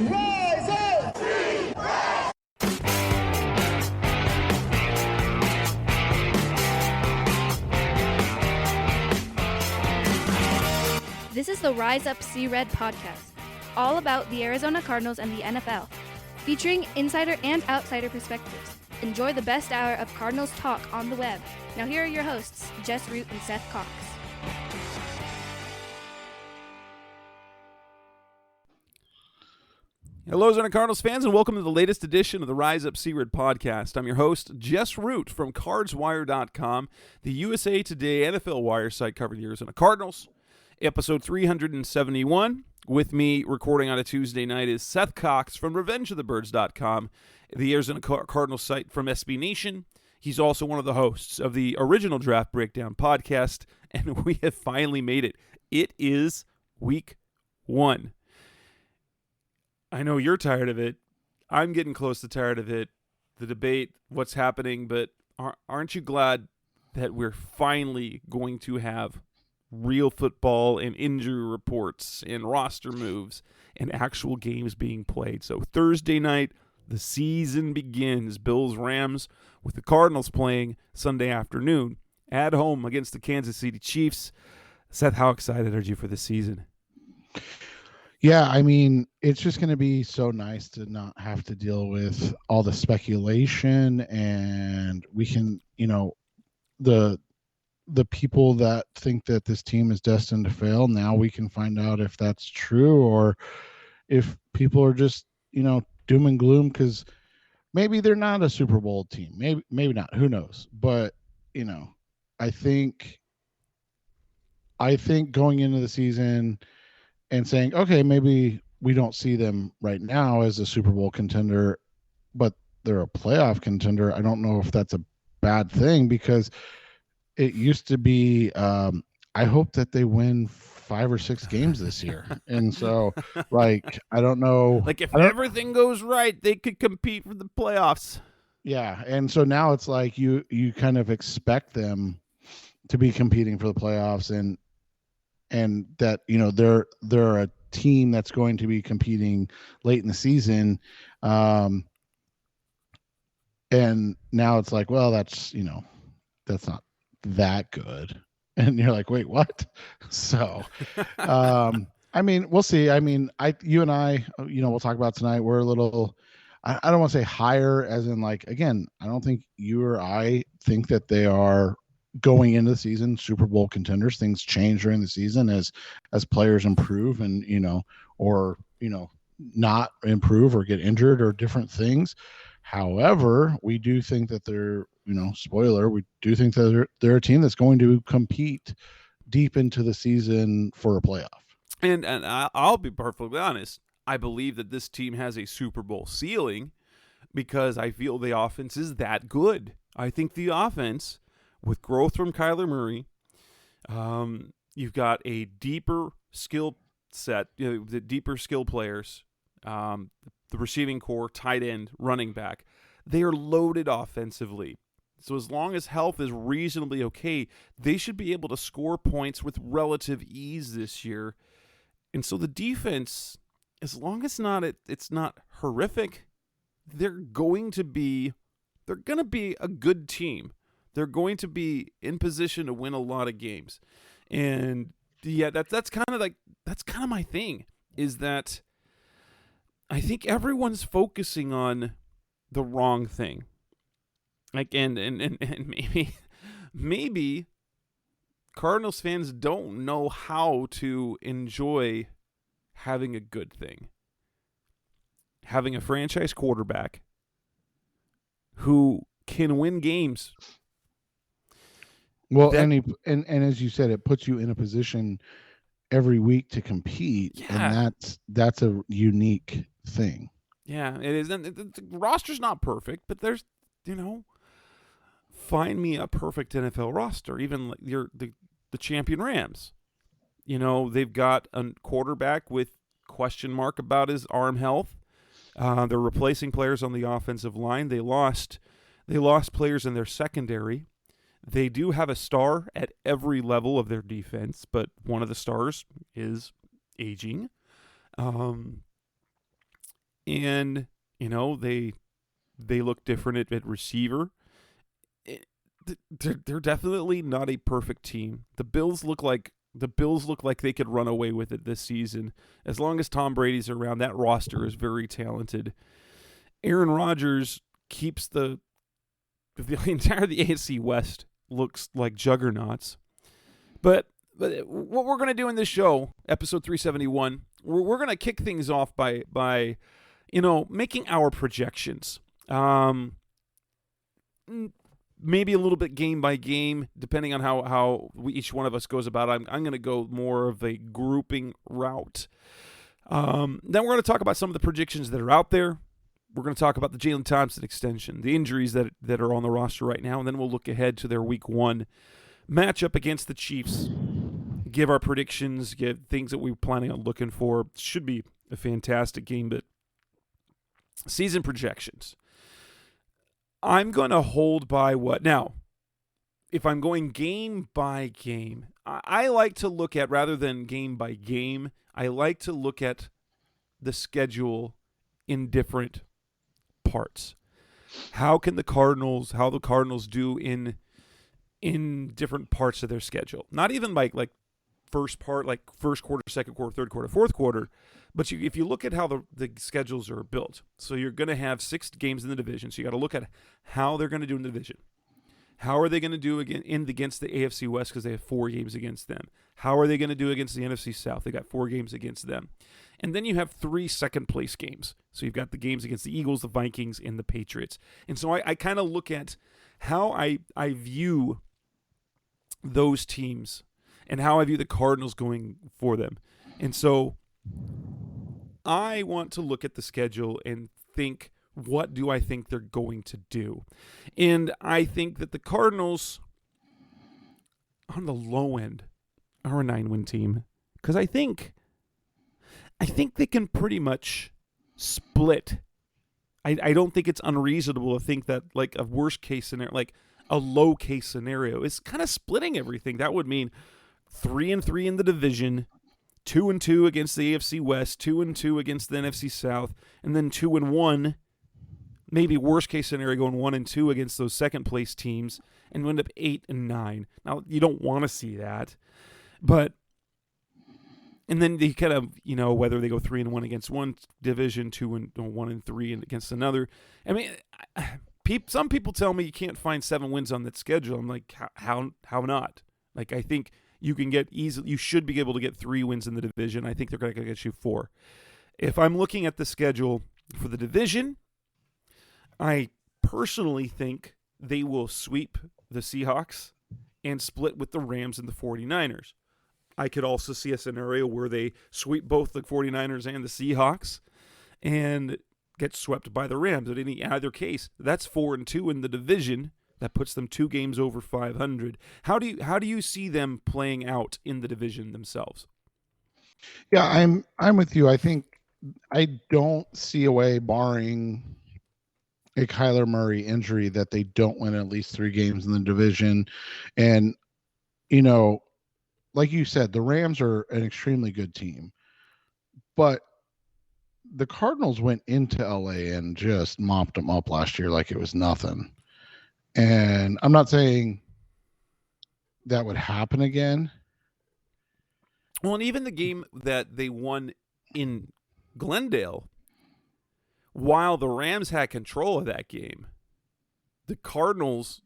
Rise up! This is the Rise Up See Red podcast, all about the Arizona Cardinals and the NFL, featuring insider and outsider perspectives. Enjoy the best hour of Cardinals talk on the web. Now here are your hosts, Jess Root and Seth Cox. Hello, Arizona Cardinals fans, and welcome to the latest edition of the Rise Up See Red podcast. I'm your host, Jess Root from CardsWire.com, the USA Today NFL Wire site covering the Arizona Cardinals. Episode 371. With me recording on a Tuesday night is Seth Cox from RevengeOfTheBirds.com, the Arizona Cardinals site from SB Nation. He's also one of the hosts of the original Draft Breakdown podcast, and we have finally made it. It is week 1. I know you're tired of it. I'm getting close to tired of it. The debate, what's happening, but aren't you glad that we're finally going to have real football and injury reports and roster moves and actual games being played? So Thursday night, the season begins. Bills-Rams with the Cardinals playing Sunday afternoon at home against the Kansas City Chiefs. Seth, how excited are you for this season? Yeah, I mean, it's just going to be so nice to not have to deal with all the speculation, and we can, the people that think that this team is destined to fail, now we can find out if that's true or if people are just, doom and gloom because maybe they're not a Super Bowl team. Maybe not. Who knows? But, I think going into the season and saying, okay, maybe we don't see them right now as a Super Bowl contender, but they're a playoff contender. I don't know if that's a bad thing because it used to be, I hope that they win 5 or 6 games this year. And so, I don't know. If everything goes right, they could compete for the playoffs. Yeah. And so now it's like you kind of expect them to be competing for the playoffs and that, they're a team that's going to be competing late in the season. And now it's like, well, that's not that good. And you're like, wait, what? So, I mean, we'll see. I mean, you and I, we'll talk about tonight. We're a little, I don't want to say higher as in again, I don't think you or I think that they are going into the season Super Bowl contenders. Things change during the season as players improve and not improve or get injured or different things. However, we do think that they're spoiler, we do think that they're a team that's going to compete deep into the season for a playoff. And I'll be perfectly honest, I believe that this team has a Super Bowl ceiling because I feel the offense is that good. I think the offense, with growth from Kyler Murray, you've got a deeper skill set, the deeper skill players, the receiving core, tight end, running back. They are loaded offensively. So as long as health is reasonably okay, they should be able to score points with relative ease this year. And so the defense, as long as it's not horrific, they're going to be a good team. They're going to be in position to win a lot of games. And yeah, that's kind of my thing, is that I think everyone's focusing on the wrong thing. And maybe Cardinals fans don't know how to enjoy having a good thing. Having a franchise quarterback who can win games. Well, and as you said, it puts you in a position every week to compete, yeah. And that's a unique thing. Yeah, it is. And the roster's not perfect, but there's, find me a perfect NFL roster. Even the champion Rams. They've got a quarterback with question mark about his arm health. They're replacing players on the offensive line. They lost players in their secondary. They do have a star at every level of their defense, but one of the stars is aging. and they look different at receiver. They're definitely not a perfect team. The Bills look like they could run away with it this season. As long as Tom Brady's around, that roster is very talented. Aaron Rodgers keeps the entire the AFC West looks like juggernauts. But what we're going to do in this show, episode 371, we're going to kick things off by making our projections. Maybe a little bit game by game, depending on how each one of us goes about it. I'm going to go more of a grouping route. Then we're going to talk about some of the predictions that are out there. We're going to talk about the Jalen Thompson extension, the injuries that are on the roster right now, and then we'll look ahead to their Week 1 matchup against the Chiefs, give our predictions, give things that we're planning on looking for. Should be a fantastic game, but season projections. I'm going to hold by what? Now, if I'm going game by game, I like to look at, rather than game by game, I like to look at the schedule in different parts. How the Cardinals do in different parts of their schedule. Not even like first part, like first quarter, second quarter, third quarter, fourth quarter, but if you look at how the schedules are built, so you're going to have 6 games in the division, so you got to look at how they're going to do in the division. How are they going to do against the AFC West, because they have 4 games against them? How are they going to do against the NFC South? They got 4 games against them. And then you have 3 second-place games. So you've got the games against the Eagles, the Vikings, and the Patriots. And so I kind of look at how I view those teams and how I view the Cardinals going for them. And so I want to look at the schedule and think, what do I think they're going to do? And I think that the Cardinals, on the low end, are a 9-win team. Because I think they can pretty much split. I don't think it's unreasonable to think that, like, a worst-case scenario, like a low-case scenario, is kind of splitting everything. That would mean 3-3 in the division, 2-2 against the AFC West, 2-2 against the NFC South, and then 2-1, maybe worst case scenario, going 1-2 against those second place teams, and end up 8-9. Now, you don't want to see that, but and then they kind of, whether they go 3-1 against one division, 1-3 against another. I mean, some people tell me you can't find 7 wins on that schedule. I'm like, how not? Like, I think you should be able to get 3 wins in the division. I think they're going to get you 4. If I'm looking at the schedule for the division, I personally think they will sweep the Seahawks and split with the Rams and the 49ers. I could also see a scenario where they sweep both the 49ers and the Seahawks and get swept by the Rams. But in either case, that's 4-2 in the division. That puts them 2 games over 500. How do you see them playing out in the division themselves? Yeah, I'm with you. I think I don't see a way, barring a Kyler Murray injury, that they don't win at least 3 games in the division. And like you said, the Rams are an extremely good team, but the Cardinals went into LA and just mopped them up last year like it was nothing. And I'm not saying that would happen again. Well, and even the game that they won in Glendale, while the Rams had control of that game, the Cardinals,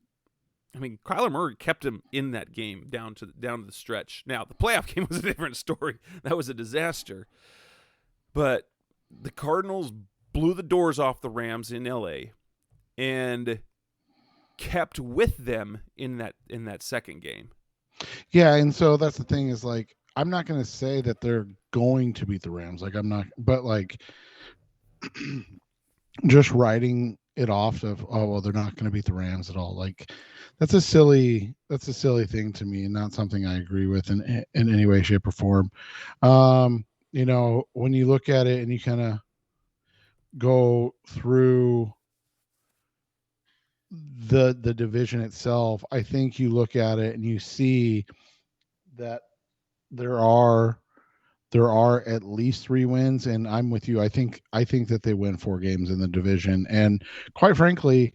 Kyler Murray kept him in that game down to the stretch. Now, the playoff game was a different story. That was a disaster. But the Cardinals blew the doors off the Rams in LA and kept with them in that second game. Yeah, and so that's the thing, is like, I'm not going to say that they're going to beat the Rams. Like, I'm not, but like just writing it off of, oh well, they're not going to beat the Rams at all. Like, that's a silly thing to me, and not something I agree with in any way, shape, or form. When you look at it and you kind of go through the division itself, I think you look at it and you see that there are there are at least 3 wins, and I'm with you. I think that they win 4 games in the division, and quite frankly,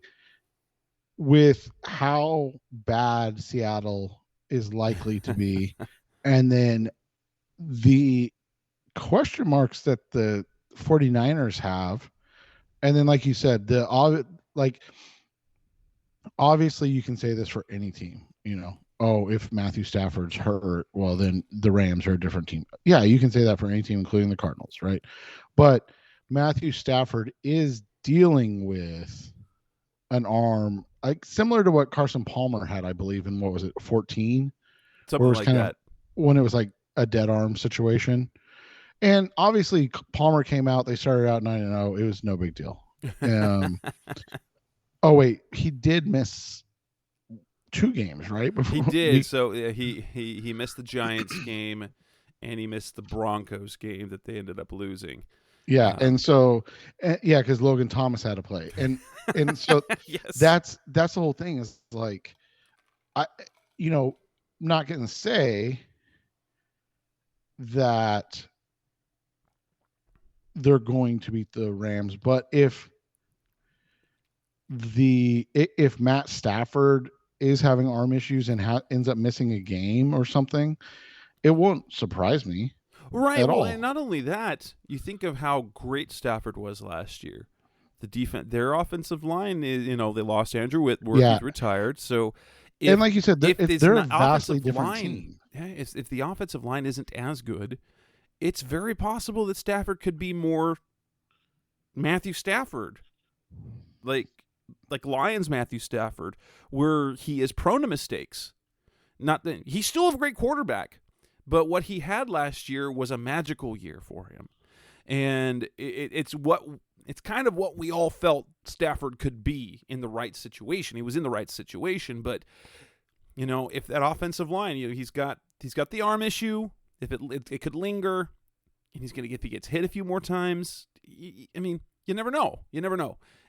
with how bad Seattle is likely to be, and then the question marks that the 49ers have, and then like you said, like obviously you can say this for any team, oh, if Matthew Stafford's hurt, well, then the Rams are a different team. Yeah, you can say that for any team, including the Cardinals, right? But Matthew Stafford is dealing with an arm like similar to what Carson Palmer had, I believe, in what was it, 14? Something where it was like kind that. of when it was like a dead arm situation. And obviously Palmer came out, they started out 9-0. It was no big deal. Oh wait, he did miss 2 games, right? He did. So he missed the Giants game, and he missed the Broncos game that they ended up losing. Yeah, and so because Logan Thomas had to play, and so yes, that's the whole thing is like, I not going to say that they're going to beat the Rams, but if Matt Stafford is having arm issues and ends up missing a game or something, it won't surprise me. Right. At well, all. And not only that, you think of how great Stafford was last year. The defense, their offensive line is, they lost Andrew Whitworth, he's retired. So, and like you said, they're a vastly different team. Yeah, if the offensive line isn't as good, it's very possible that Stafford could be more Matthew Stafford, like Lions Matthew Stafford, where he is prone to mistakes. Not that he's still a great quarterback, but what he had last year was a magical year for him, and it's kind of what we all felt Stafford could be in the right situation. He was in the right situation, but if that offensive line, he's got the arm issue. If it could linger, and he's going to if he gets hit a few more times. I mean, you never know.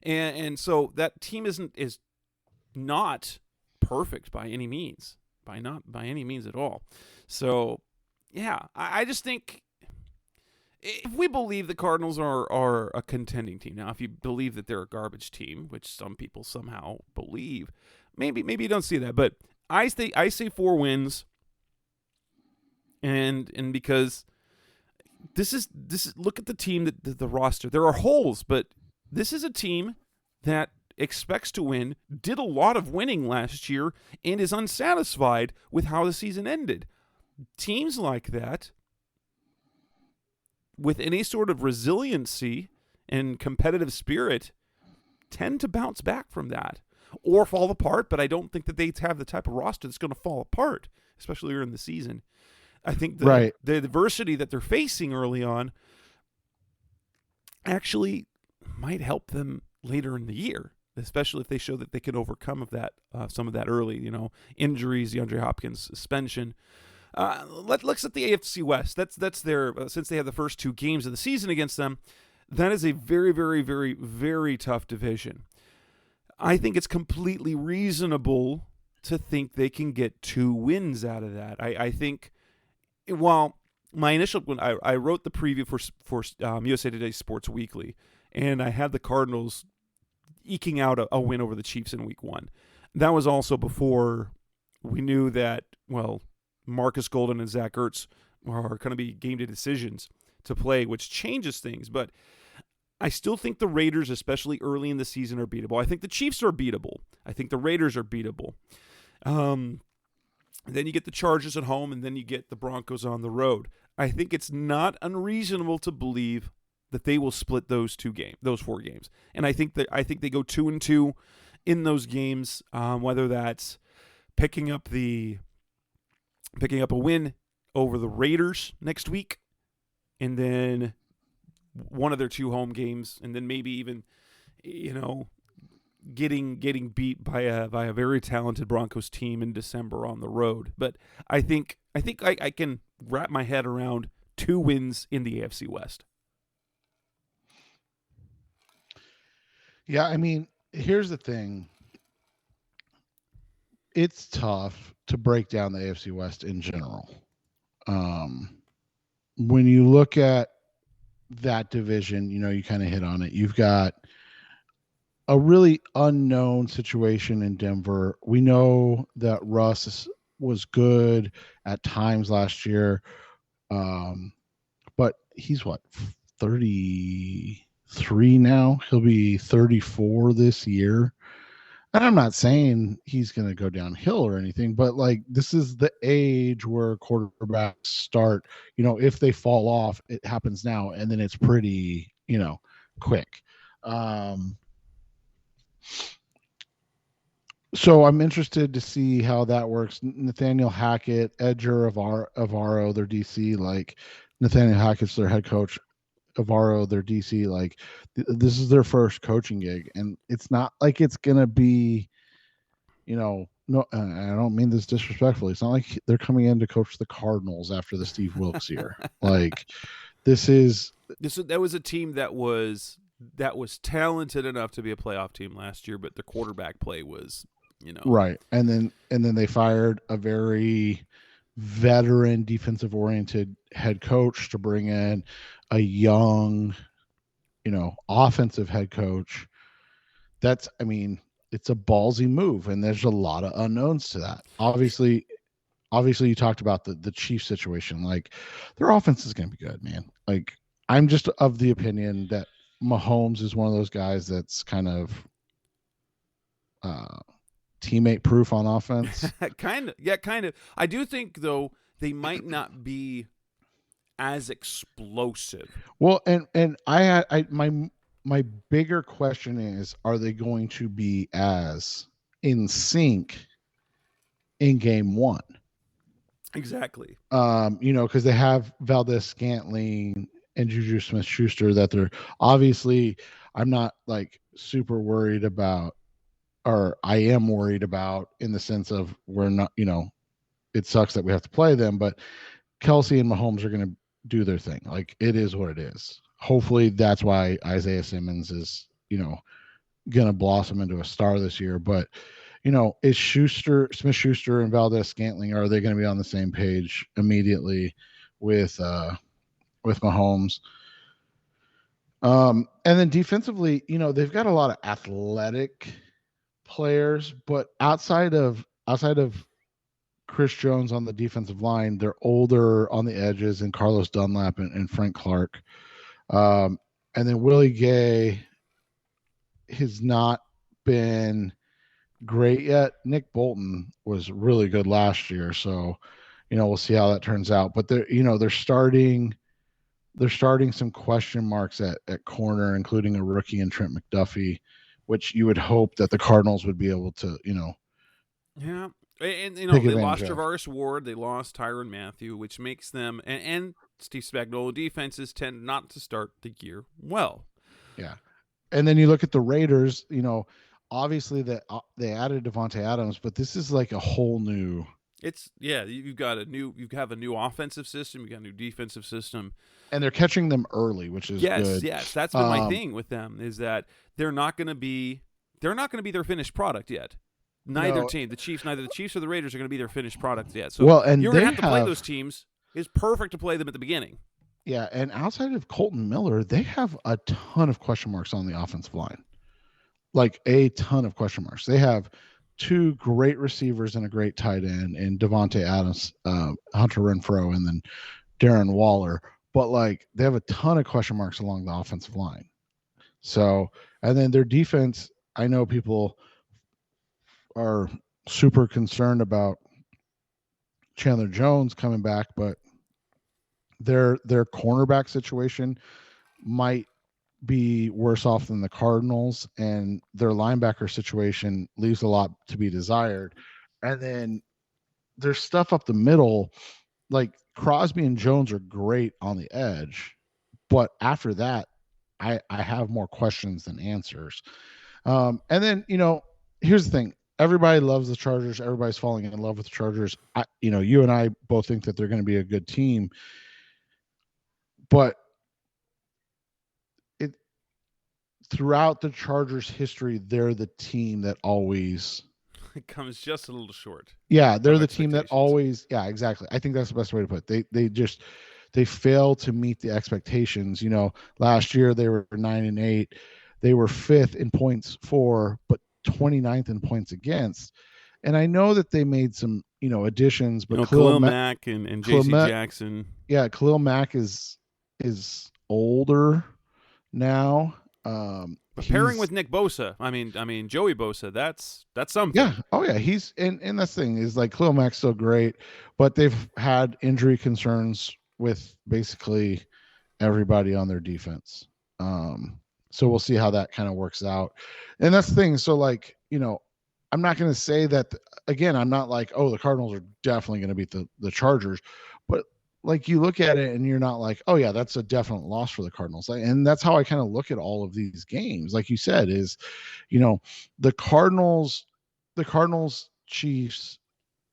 And so that team is not perfect by any means, by any means at all. So, yeah, I just think if we believe the Cardinals are a contending team, now if you believe that they're a garbage team, which some people somehow believe, maybe you don't see that, but I say 4 wins, and because this is look at the team, that the roster. There are holes, but this is a team that expects to win, did a lot of winning last year, and is unsatisfied with how the season ended. Teams like that, with any sort of resiliency and competitive spirit, tend to bounce back from that or fall apart, but I don't think that they have the type of roster that's going to fall apart, especially early in the season. I think the adversity that they're facing early on actually might help them later in the year, especially if they show that they can overcome some of that early, injuries, DeAndre Hopkins suspension. Let's at the AFC West. That's their since they have the first 2 games of the season against them. That is a very, very, very, very tough division. I think it's completely reasonable to think they can get 2 wins out of that. I think, while my initial when I wrote the preview for USA Today Sports Weekly, and I had the Cardinals eking out a win over the Chiefs in Week 1. That was also before we knew that, Marcus Golden and Zach Ertz are going to be game day decisions to play, which changes things. But I still think the Raiders, especially early in the season, are beatable. I think the Chiefs are beatable. I think the Raiders are beatable. Then you get the Chargers at home, and then you get the Broncos on the road. I think it's not unreasonable to believe that they will split those 4 games. And I think they go 2-2 in those games, whether that's picking up a win over the Raiders next week, and then one of their 2 home games, and then maybe even, getting beat by a very talented Broncos team in December on the road. But I think I can wrap my head around 2 wins in the AFC West. Yeah, I mean, here's the thing. It's tough to break down the AFC West in general. when you look at that division, you kind of hit on it. You've got a really unknown situation in Denver. We know that Russ was good at times last year, but he's 33 now. He'll be 34 this year. And I'm not saying he's going to go downhill or anything, but like this is the age where quarterbacks start, if they fall off, it happens now. And then it's pretty, quick. So I'm interested to see how that works. Nathaniel Hackett, Edger, Avaro, their DC, like Nathaniel Hackett's their head coach, Avaro, their DC, like this is their first coaching gig. And it's not like it's going to be, no, I don't mean this disrespectfully. It's not like they're coming in to coach the Cardinals after the Steve Wilkes year. Like that was a team that was talented enough to be a playoff team last year, but the quarterback play was, right. And then they fired a very veteran defensive oriented head coach to bring in a young, offensive head coach. It's a ballsy move, and there's a lot of unknowns to that. Obviously you talked about the Chiefs situation. Like their offense is going to be good, man. Like I'm just of the opinion that Mahomes is one of those guys that's kind of teammate proof on offense. kind of. I do think though they might not be as explosive. Well, and my bigger question is, are they going to be as in sync in game one? Exactly. Because they have Valdez-Scantling and Juju Smith-Schuster that they're obviously, I'm not like super worried about, or I am worried about in the sense of we're not, it sucks that we have to play them, but Kelsey and Mahomes are going to do their thing. Like it is what it is. Hopefully that's why Isaiah Simmons is, going to blossom into a star this year. But, is Smith-Schuster and Valdez-Scantling, are they going to be on the same page immediately with Mahomes? And then defensively, they've got a lot of athletic players, but outside of Chris Jones on the defensive line, they're older on the edges, and Carlos Dunlap and Frank Clark. And then Willie Gay has not been great yet. Nick Bolton was really good last year, so we'll see how that turns out. But they're starting some question marks at corner, including a rookie in Trent McDuffie, which you would hope that the Cardinals would be able to, Yeah. And they lost Travaris Ward, they lost Tyrann Mathieu, which makes them and Steve Spagnuolo defenses tend not to start the year well. Yeah. And then you look at the Raiders, obviously they added Devontae Adams, but this is like a whole new. You have a new offensive system, you got a new defensive system, and they're catching them early, which is good. Yes, that's been my thing with them, is that they're not going to be their finished product yet. Neither the Chiefs or the Raiders are going to be their finished product yet. So you're going to have to play those teams. It's perfect to play them at the beginning. Yeah, and outside of Colton Miller, they have a ton of question marks on the offensive line. Like a ton of question marks. They have two great receivers and a great tight end in Devontae Adams, Hunter Renfrow, and then Darren Waller. But like they have a ton of question marks along the offensive line. So, and then their defense, I know people are super concerned about Chandler Jones coming back, but their cornerback situation might be worse off than the Cardinals, and their linebacker situation leaves a lot to be desired. And then there's stuff up the middle, like Crosby and Jones are great on the edge, but after that, I have more questions than answers. And then, here's the thing. Everybody loves the Chargers. Everybody's falling in love with the Chargers. You and I both think that they're going to be a good team, but throughout the Chargers' history, they're the team that always it comes just a little short. Yeah, they're the team that always. Yeah, exactly. I think that's the best way to put it. they fail to meet the expectations. Last year they were 9-8. They were 5th in points for, but 29th in points against. And I know that they made some, additions, but Khalil Mack and J.C. Jackson. Yeah, Khalil Mack is older now. But pairing with Nick Bosa, I mean Joey Bosa, that's something. Yeah. Oh yeah. He's and that's the thing is like Khalil Mack's still great, but they've had injury concerns with basically everybody on their defense. So we'll see how that kind of works out. And that's the thing. So like, I'm not going to say that again, I'm not like, oh, the Cardinals are definitely going to beat the Chargers, but like you look at it and you're not like, oh yeah, that's a definite loss for the Cardinals. And that's how I kind of look at all of these games. Like you said, is, the Cardinals, Chiefs,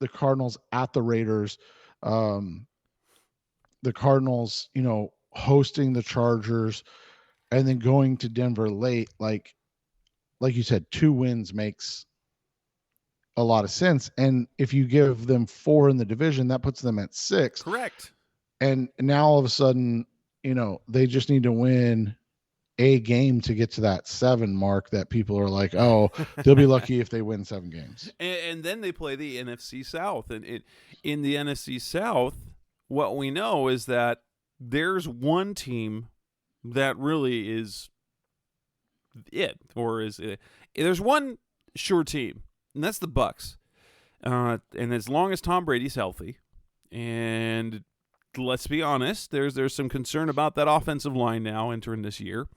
the Cardinals at the Raiders, the Cardinals, hosting the Chargers, and then going to Denver late. Like you said, 2 wins makes a lot of sense. And if you give them 4 in the division, that puts them at 6. Correct. And now all of a sudden, they just need to win a game to get to that 7 mark that people are like, oh, they'll be lucky if they win 7 games. And then they play the NFC South. And in the NFC South, what we know is that there's one team that really is it, or is it. There's one sure team, and that's the Bucs. And as long as Tom Brady's healthy, and let's be honest, there's some concern about that offensive line now entering this year.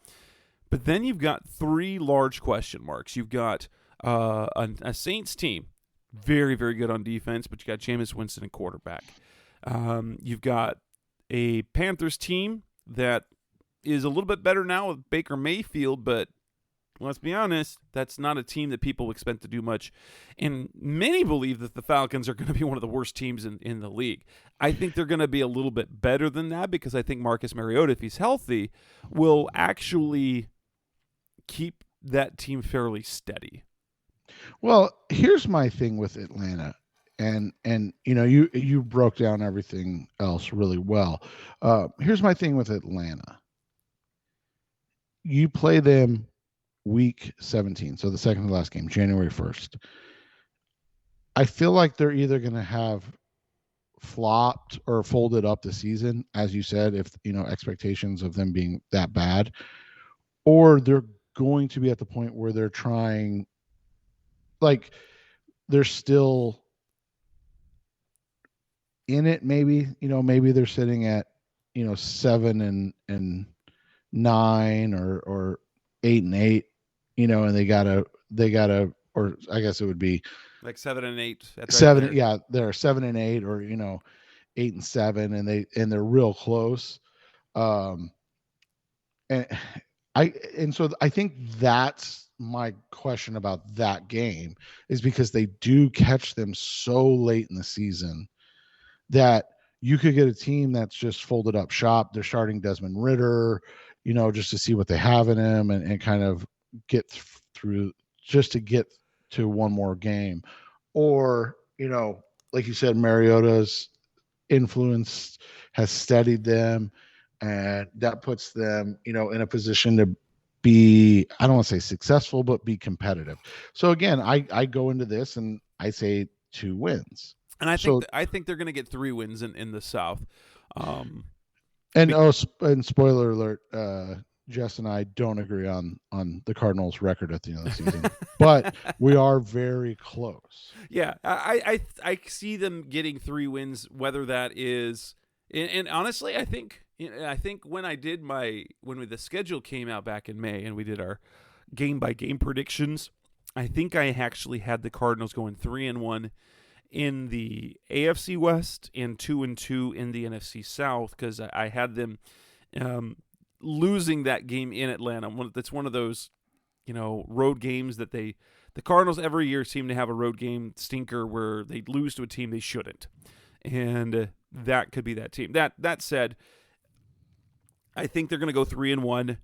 But then you've got 3 large question marks. You've got a Saints team, very, very good on defense, but you got Jameis Winston at quarterback. You've got a Panthers team that is a little bit better now with Baker Mayfield, but let's be honest, that's not a team that people expect to do much. And many believe that the Falcons are going to be one of the worst teams in the league. I think they're going to be a little bit better than that because I think Marcus Mariota, if he's healthy, will actually keep that team fairly steady. Well, here's my thing with Atlanta. And you broke down everything else really well. Here's my thing with Atlanta. You play them week 17, so the second to last game, January 1st. I feel like they're either going to have flopped or folded up the season, as you said, if expectations of them being that bad, or they're going to be at the point where they're trying, like they're still in it. Maybe they're sitting at 7 and 9 or 8-8, and they gotta, or I guess it would be like 7 and 8. That's 7. Right, yeah, they're 7 and 8, or 8 and 7, and they're real close. And so I think that's my question about that game, is because they do catch them so late in the season that you could get a team that's just folded up shop. They're starting Desmond Ridder, just to see what they have in him and kind of get through, just to get to one more game. Or, like you said, Mariota's influence has steadied them, and that puts them, in a position to be, I don't want to say successful, but be competitive. So again, I go into this and I say 2 wins. And I think they're going to get 3 wins in the South. And spoiler alert, Jess and I don't agree on the Cardinals' record at the end of the season, but we are very close. Yeah, I see them getting 3 wins, whether that is, and honestly, I think when the schedule came out back in May and we did our game by game predictions, I think I actually had the Cardinals going 3-1 in the AFC West and 2-2 in the NFC South, because I had them losing that game in Atlanta. That's one of those, road games that the Cardinals every year seem to have a road game stinker where they lose to a team they shouldn't, and that could be that team. That said, I think they're going to go 3-1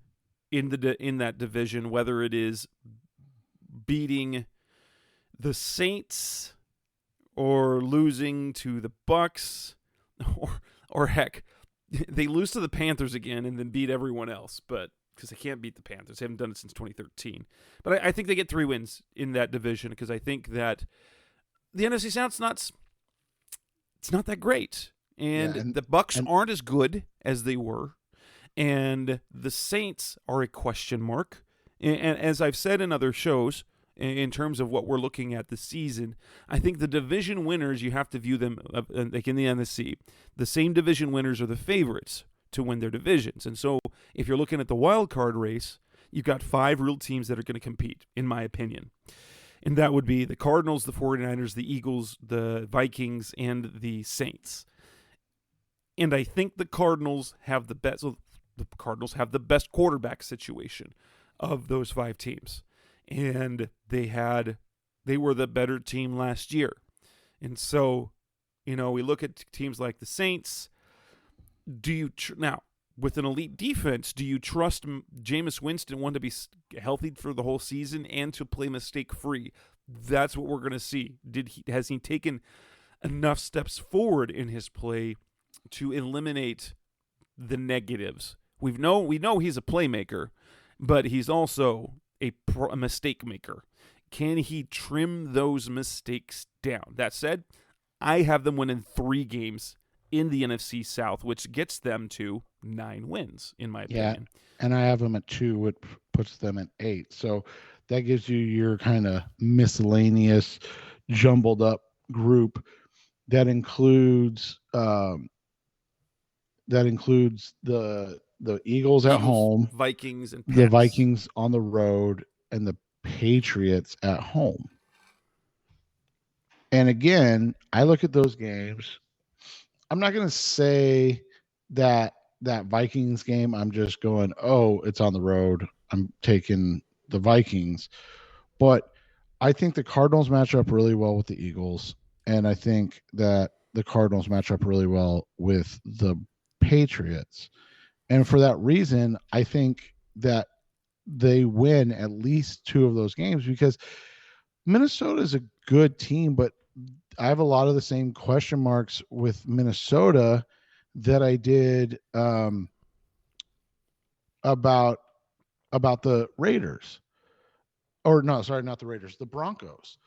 in that division, whether it is beating the Saints or losing to the Bucs, or heck, they lose to the Panthers again and then beat everyone else, but because they can't beat the Panthers. They haven't done it since 2013. But I think they get 3 wins in that division because I think that the NFC South's it's not that great. And the Bucks aren't as good as they were. And the Saints are a question mark. And as I've said in other shows, in terms of what we're looking at this season, I think the division winners, you have to view them like in the NFC. The same division winners are the favorites to win their divisions. And so if you're looking at the wild card race, you've got 5 real teams that are going to compete, in my opinion. And that would be the Cardinals, the 49ers, the Eagles, the Vikings, and the Saints. And I think the Cardinals have the best. So the Cardinals have the best quarterback situation of those 5 teams, and they were the better team last year. And so, we look at teams like the Saints. Do you now with an elite defense? Do you trust Jameis Winston to be healthy for the whole season and to play mistake free? That's what we're going to see. Has he taken enough steps forward in his play to eliminate the negatives? We know he's a playmaker, but he's also a mistake maker. Can he trim those mistakes down? That said, I have them winning 3 games in the NFC South, which gets them to 9 wins, in my opinion. And I have them at 2, which puts them at 8. So that gives you your kind of miscellaneous, jumbled up group that includes the Eagles at home, Vikings, and the Vikings on the road, and the Patriots at home. And again, I look at those games. I'm not going to say that Vikings game, I'm just going, oh, it's on the road, I'm taking the Vikings. But I think the Cardinals match up really well with the Eagles. And I think that the Cardinals match up really well with the Patriots. And for that reason, I think that they win at least 2 of those games because Minnesota is a good team, but I have a lot of the same question marks with Minnesota that I did about the Raiders. Or no, sorry, not the Raiders, the Broncos.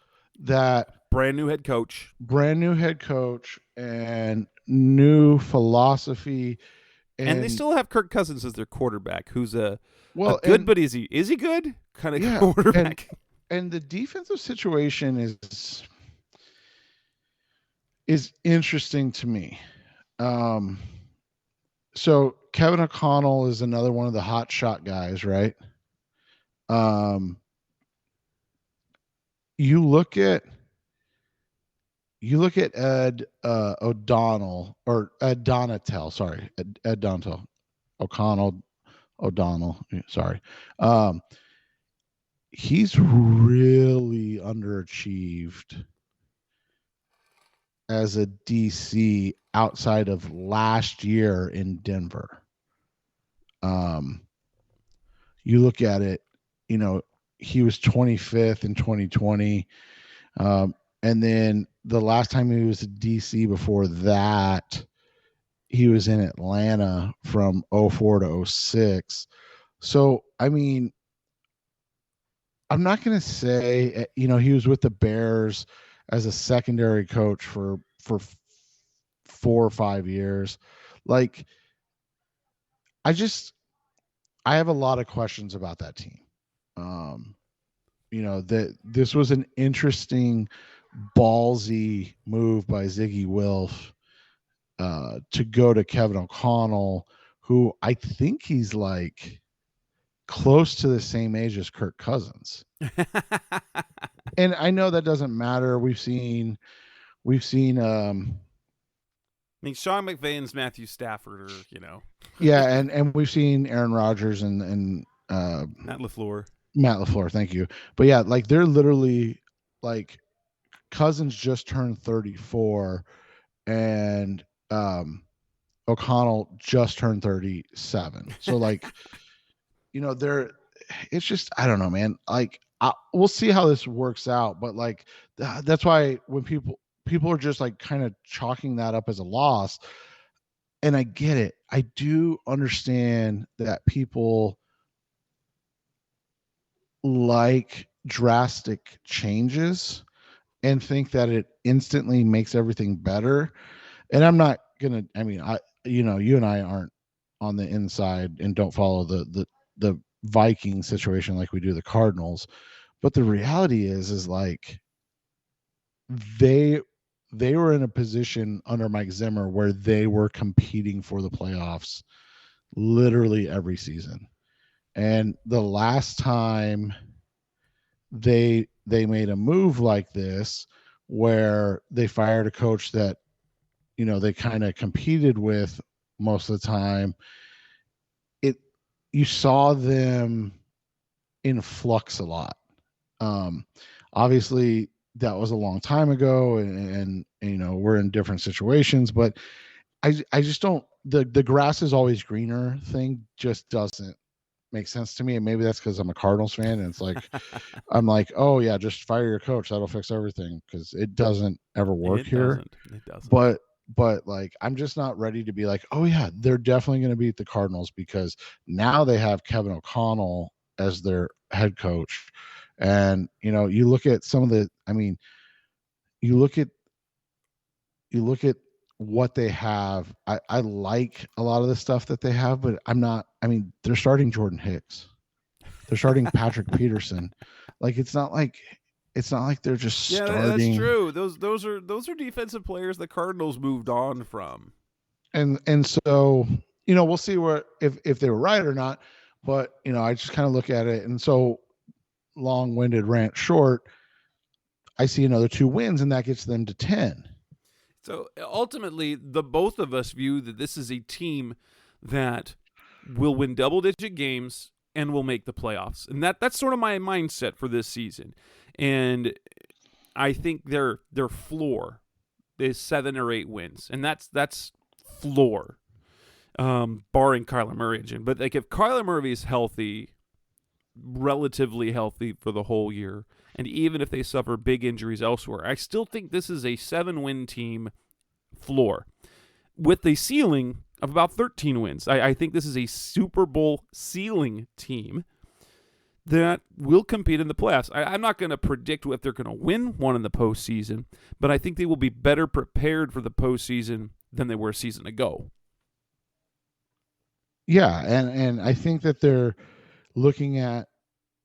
That brand new head coach and new philosophy. And they still have Kirk Cousins as their quarterback, who's a good, but is he good? Kind of quarterback. And the defensive situation is interesting to me. So Kevin O'Connell is another one of the hot shot guys, right? You look at Ed O'Donnell or Ed Donatel, sorry, Ed Donatel, O'Donnell, sorry. He's really underachieved as a DC outside of last year in Denver. You look at it, he was 25th in 2020. And then the last time he was a DC before that, he was in Atlanta from 04 to 06. So, I mean, I'm not going to say, he was with the Bears as a secondary coach for 4 or 5 years. Like, I have a lot of questions about that team. That this was an interesting, ballsy move by Ziggy Wilf to go to Kevin O'Connell, who I think he's like close to the same age as Kirk Cousins. And I know that doesn't matter. We've seen Sean McVay's Matthew Stafford, Yeah, and we've seen Aaron Rodgers and Matt LaFleur. Thank you. But yeah, like they're literally like Cousins just turned 34 and O'Connell just turned 37. So like, it's just, I don't know, man. Like we'll see how this works out, but like that's why when people are just like kind of chalking that up as a loss, and I get it. I do understand that people like drastic changes and think that it instantly makes everything better. And I'm not gonna. I mean, you and I aren't on the inside and don't follow the Viking situation like we do the Cardinals. But the reality is like they they were in a position under Mike Zimmer where they were competing for the playoffs literally every season. And the last time they made a move like this where they fired a coach that they kind of competed with most of the time, it you saw them in flux a lot. um Obviously that was a long time ago, and we're in different situations, but I just don't, the grass is always greener thing just doesn't make sense to me. And maybe that's because I'm a Cardinals fan, and it's like I'm like, oh yeah, just fire your coach, that'll fix everything, because it doesn't ever work here. It doesn't. But like I'm just not ready to be like, oh yeah, they're definitely going to beat the Cardinals, because now they have Kevin O'Connell as their head coach. And you look at some of the, I mean, you look at what they have. I like a lot of the stuff that they have, but I'm not. I mean, they're starting Jordan Hicks, they're starting Patrick Peterson. Like it's not like they're just starting. That's true. Those are defensive players the Cardinals moved on from. And so we'll see where if they were right or not. But I just kind of look at it, and so long-winded rant short, I see another 2 wins, and that gets them to 10. So ultimately, the both of us view that this is a team that will win double-digit games and will make the playoffs, and that's sort of my mindset for this season. And I think their floor is 7 or 8 wins, and that's floor, barring Kyler Murray. But like if Kyler Murray is healthy, relatively healthy for the whole year, and even if they suffer big injuries elsewhere, I still think this is a 7-win team floor with a ceiling of about 13 wins. I think this is a Super Bowl ceiling team that will compete in the playoffs. I'm not going to predict if they're going to win one in the postseason, but I think they will be better prepared for the postseason than they were a season ago. Yeah, and I think that they're looking at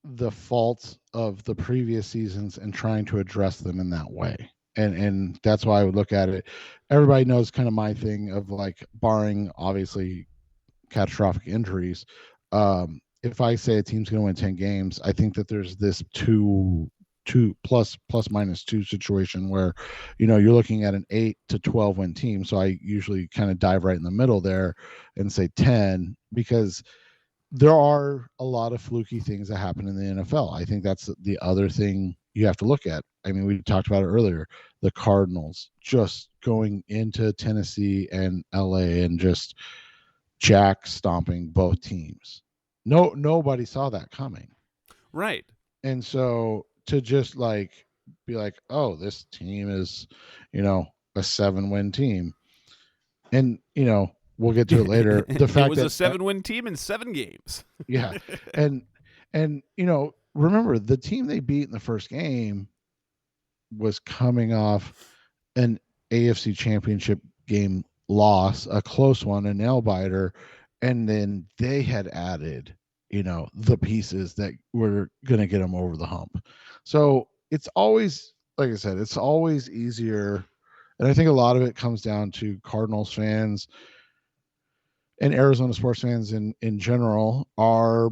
the faults of the previous seasons and trying to address them in that way. And that's why I would look at it. Everybody knows kind of my thing of like, barring obviously catastrophic injuries. If I say a team's going to win 10 games, I think that there's this two plus minus 2 situation where you're looking at an 8 to 12 win team. So I usually kind of dive right in the middle there and say 10, because there are a lot of fluky things that happen in the NFL. I think that's the other thing you have to look at. I mean, we talked about it earlier. The Cardinals just going into Tennessee and LA and just jack stomping both teams. Nobody saw that coming. Right. And so to just like be like, oh, this team is, a 7-win teem. And, we'll get to it later. The fact it was a 7-win team in 7 games. Yeah. And remember the team they beat in the first game was coming off an AFC Championship game loss, a close one, a nail biter, and then they had added, the pieces that were going to get them over the hump. So it's always, like I said, it's always easier. And I think a lot of it comes down to Cardinals fans and Arizona sports fans in general are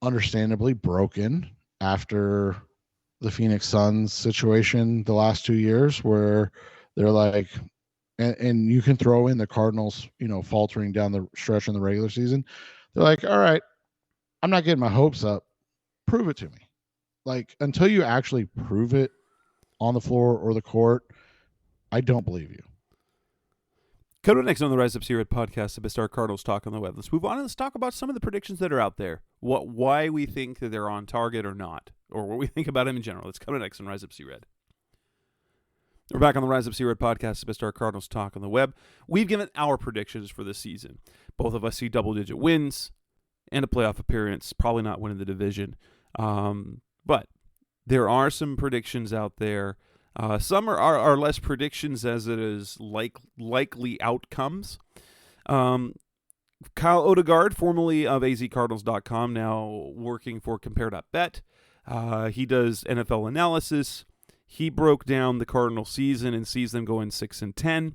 understandably broken after the Phoenix Suns situation the last 2 years, where they're like, and you can throw in the Cardinals, faltering down the stretch in the regular season. They're like, all right, I'm not getting my hopes up. Prove it to me. Like, until you actually prove it on the floor or the court, I don't believe you. Coming up next on the Rise Up Sea Red podcast, the Best Cardinals talk on the web. Let's move on and let's talk about some of the predictions that are out there. Why we think that they're on target or not, or what we think about them in general. It's coming next on Rise Up Sea Red. We're back on the Rise Up C-Red podcast, the best our Cardinals talk on the web. We've given our predictions for this season. Both of us see double-digit wins and a playoff appearance, probably not winning the division. But there are some predictions out there. Some are less predictions as it is likely outcomes. Kyle Odegaard, formerly of azcardinals.com, now working for Compare.bet. He does NFL analysis. He broke down the Cardinals season and sees them going 7-10.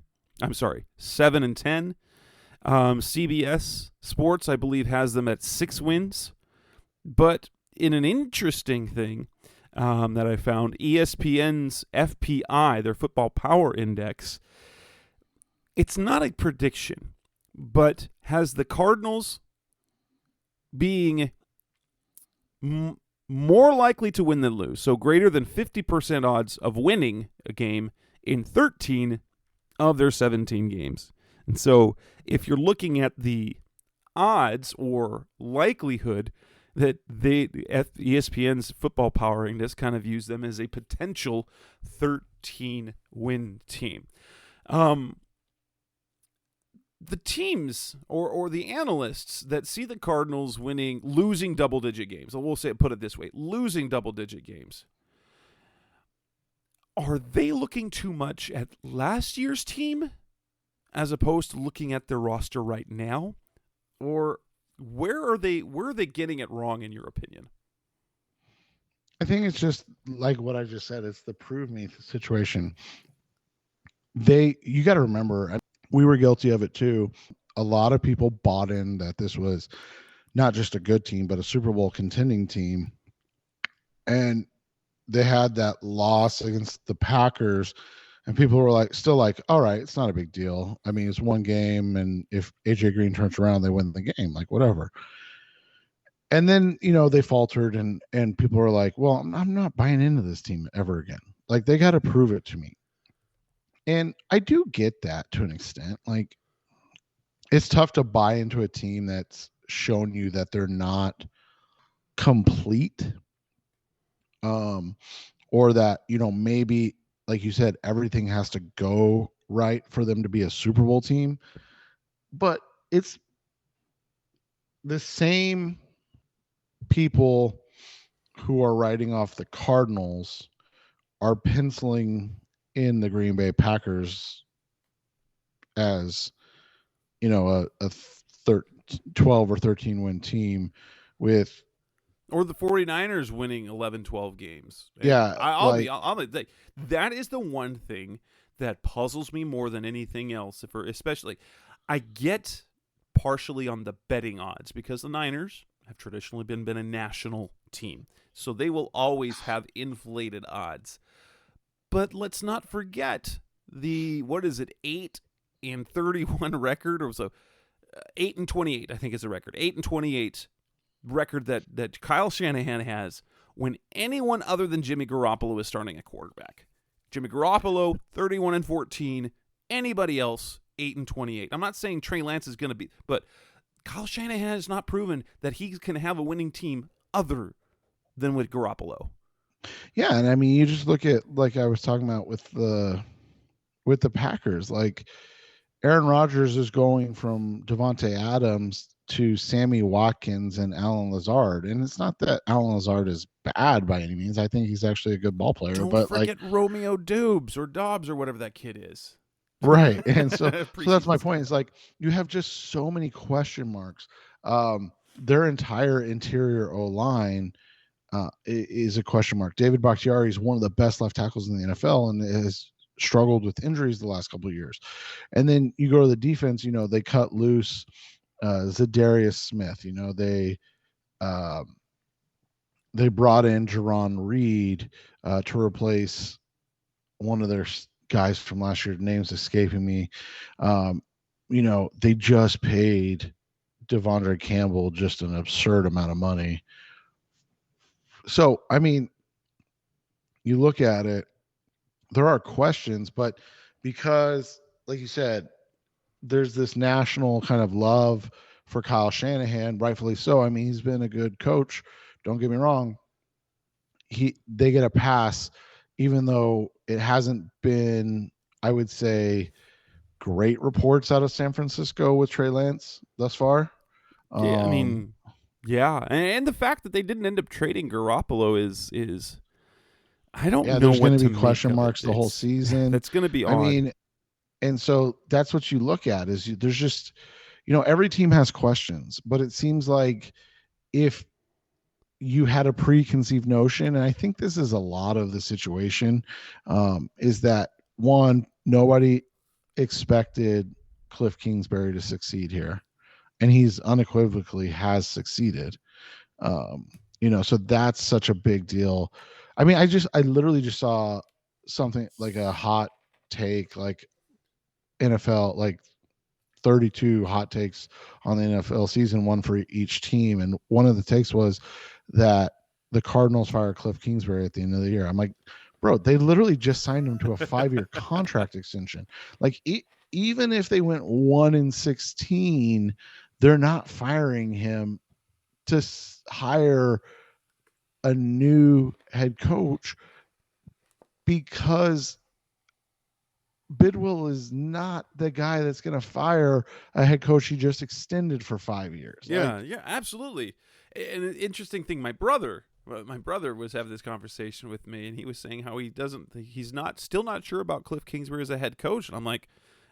CBS Sports, I believe, has them at 6 wins. But in an interesting thing that I found, ESPN's FPI, their Football Power Index, it's not a prediction, but has the Cardinals being more likely to win than lose, so greater than 50% odds of winning a game in 13 of their 17 games. And so if you're looking at the odds or likelihood that ESPN's Football Power Index kind of views them as a potential 13-win team. The teams or the analysts that see the Cardinals losing double-digit games, we'll put it this way, losing double-digit games, are they looking too much at last year's team as opposed to looking at their roster right now? Or where are they getting it wrong, in your opinion? I think it's just like what I just said. It's the prove me situation. You got to remember, we were guilty of it too. A lot of people bought in that this was not just a good team, but a Super Bowl contending team. And they had that loss against the Packers, and people were still like, all right, it's not a big deal. I mean, it's one game, and if AJ Green turns around, they win the game, whatever. And then, they faltered, and people were like, well, I'm not buying into this team ever again. They got to prove it to me. And I do get that to an extent. It's tough to buy into a team that's shown you that they're not complete. Or that, maybe, like you said, everything has to go right for them to be a Super Bowl team. But it's the same people who are writing off the Cardinals are penciling in the Green Bay Packers as, a 12 or 13 win team with, or the 49ers winning 11-12 games. Yeah. That is the one thing that puzzles me more than anything else. Especially, I get partially on the betting odds because the Niners have traditionally been a national team. So they will always have inflated odds. But let's not forget the 8-31 record, or so 8-28, I think is the record. 8-28 record that Kyle Shanahan has when anyone other than Jimmy Garoppolo is starting at quarterback. Jimmy Garoppolo 31-14. Anybody else 8-28. I'm not saying Trey Lance is going to be, but Kyle Shanahan has not proven that he can have a winning team other than with Garoppolo. Yeah, and I mean, you just look at, like I was talking about with the Packers, Aaron Rodgers is going from Devontae Adams to Sammy Watkins and Alan Lazard, and it's not that Alan Lazard is bad by any means. I think he's actually a good ball player. Don't forget Romeo Dobbs or whatever that kid is. Right, and so that's my point. It's you have just so many question marks. Their entire interior O-line is a question mark. David Bakhtiari is one of the best left tackles in the NFL and has struggled with injuries the last couple of years. And then you go to the defense, they cut loose Zadarius Smith. They brought in Jerron Reed to replace one of their guys from last year. Name's escaping me. They just paid Devondre Campbell just an absurd amount of money. So, I mean, you look at it, there are questions, but because, like you said, there's this national kind of love for Kyle Shanahan, rightfully so. I mean, he's been a good coach. Don't get me wrong. They get a pass even though it hasn't been, I would say, great reports out of San Francisco with Trey Lance thus far. Yeah, I mean, yeah, and the fact that they didn't end up trading Garoppolo is I don't know there's going what to to be make question of it. marks the whole season. That's going to be I odd. mean, and so that's what you look at is there's just, every team has questions, but it seems like if you had a preconceived notion, and I think this is a lot of the situation, is that one, nobody expected Cliff Kingsbury to succeed here, and he's unequivocally has succeeded. So that's such a big deal. I mean, I literally just saw something like a hot take, like NFL, like 32 hot takes on the NFL season, one for each team. And one of the takes was that the Cardinals fire Cliff Kingsbury at the end of the year. I'm like, bro, they literally just signed him to a 5-year contract extension. Like, even if they went 1-16, they're not firing him to hire a new head coach, because Bidwill is not the guy that's going to fire a head coach he just extended for 5 years. Yeah, absolutely. And an interesting thing, my brother was having this conversation with me, and he was saying how he's still not sure about Cliff Kingsbury as a head coach. And I'm like,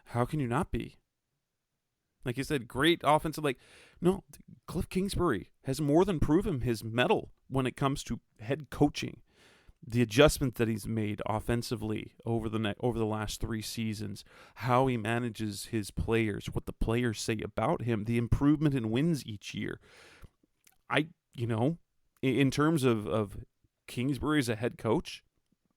how can you not be? Like you said, great offensive. Like, no, Cliff Kingsbury has more than proven his mettle when it comes to head coaching. The adjustment that he's made offensively over the last 3 seasons, how he manages his players, what the players say about him, the improvement in wins each year. In terms of Kingsbury as a head coach,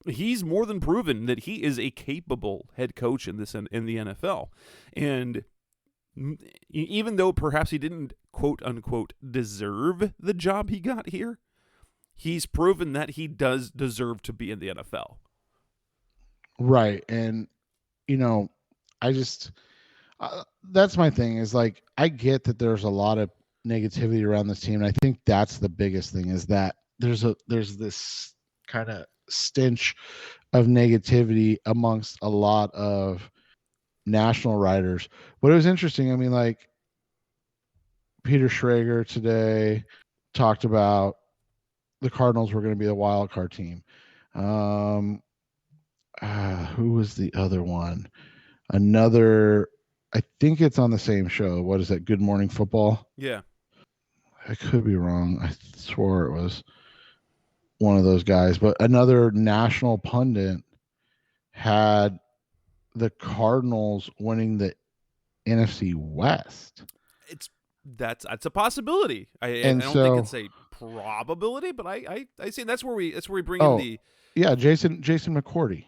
he's more than proven that he is a capable head coach in the NFL. And even though perhaps he didn't, quote unquote, deserve the job he got here, he's proven that he does deserve to be in the NFL. Right. And, I just, that's my thing is, like, I get that there's a lot of negativity around this team. And I think that's the biggest thing, is that there's this kind of stench of negativity amongst a lot of national writers. But it was interesting. I mean, like, Peter Schrager today talked about the Cardinals were going to be the wild card team. Who was the other one? I think it's on the same show. What is that? Good Morning Football? Yeah. I could be wrong. I swore it was one of those guys. But another national pundit had the Cardinals winning the NFC West. That's a possibility. I don't think it's a probability, but I say that's where we bring in the Jason McCourty.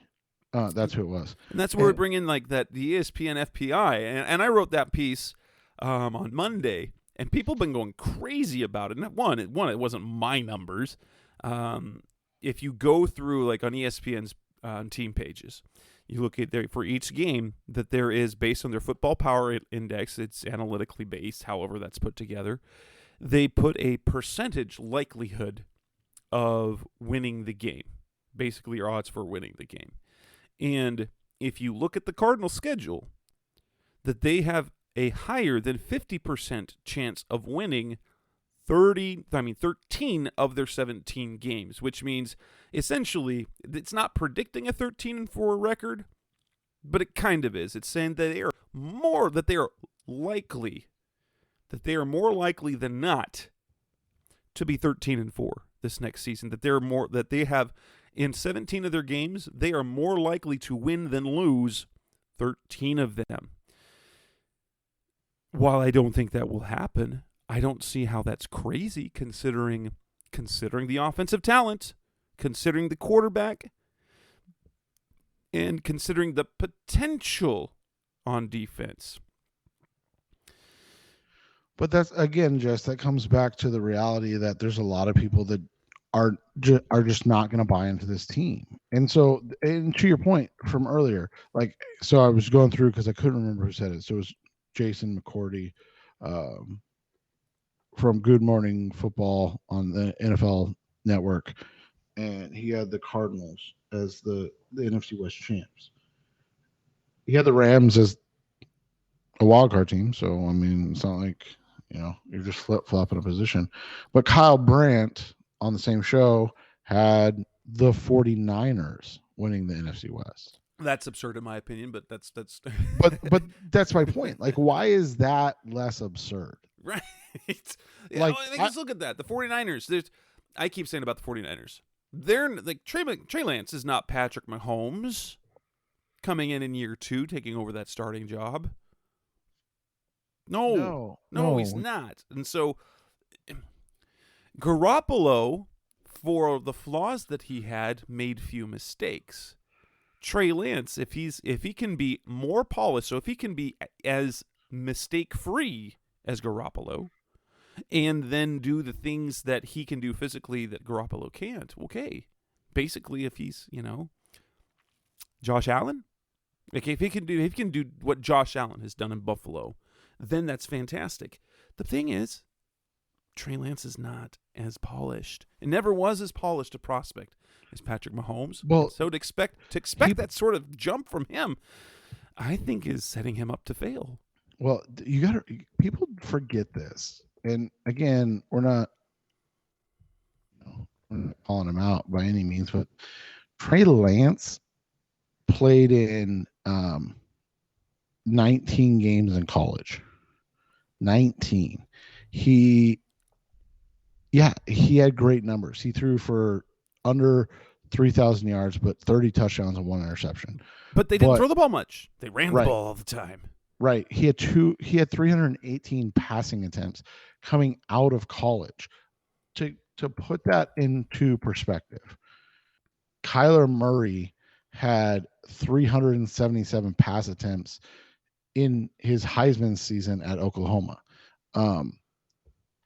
That's who it was. And that's where we bring in like that the ESPN FPI, and I wrote that piece on Monday, and people have been going crazy about it. And it wasn't my numbers. If you go through like on ESPN's team pages, you look at there for each game that there is based on their football power index. It's analytically based, however that's put together. They put a percentage likelihood of winning the game, basically your odds for winning the game. And if you look at the Cardinals' schedule, that they have a higher than 50% chance of winning 13 of their 17 games, which means essentially it's not predicting a 13-4 record, but it kind of is. It's saying that they are more likely than not to be 13-4 this next season. That they have in 17 of their games, they are more likely to win than lose 13 of them. While I don't think that will happen, I don't see how that's crazy considering the offensive talent, considering the quarterback, and considering the potential on defense. But that's, again, Jess, that comes back to the reality that there's a lot of people that are just not going to buy into this team. And so, and to your point from earlier, like, so I was going through because I couldn't remember who said it. So it was Jason McCourty from Good Morning Football on the NFL Network. and he had the Cardinals as the NFC West champs. He had the Rams as a wild card team, so I mean, it's not like you're just flip flopping a position. But Kyle Brandt on the same show had the 49ers winning the NFC West. That's absurd in my opinion, but that's but that's my point. Like, why is that less absurd? right. Yeah, Like, let's look at that. The 49ers. I keep saying about the 49ers. They're like Trey Lance is not Patrick Mahomes coming in year 2 taking over that starting job. No, he's not. And so Garoppolo, for the flaws that he had, made few mistakes. Trey Lance, if he can be more polished, so if he can be as mistake-free as Garoppolo, and then do the things that he can do physically that Garoppolo can't, okay. Basically, if he's, Josh Allen, like if he can do what Josh Allen has done in Buffalo, then that's fantastic. The thing is, Trey Lance is not as polished. It never was as polished a prospect as Patrick Mahomes. Well, so to expect that sort of jump from him, I think is setting him up to fail. Well, people forget this. And again, we're not calling him out by any means, but Trey Lance played in 19 games in college. 19. He had great numbers. He threw for under 3,000 yards, but 30 touchdowns and 1 interception. But they didn't throw the ball much. They ran the ball all the time. Right. He had 318 passing attempts coming out of college. To put that into perspective, Kyler Murray had 377 pass attempts in his Heisman season at Oklahoma.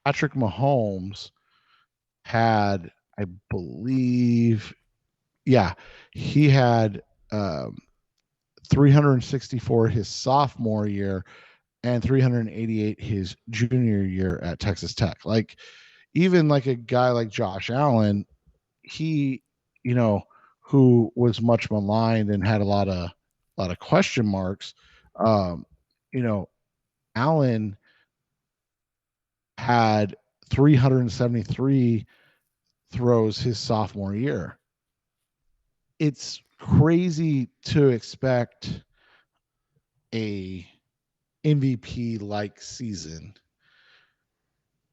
Patrick Mahomes had, I believe, he had 364 his sophomore year and 388 his junior year at Texas Tech. Like, even like a guy like Josh Allen, he, who was much maligned and had a lot of question marks. Allen had 373 throws his sophomore year. It's crazy to expect a MVP-like season,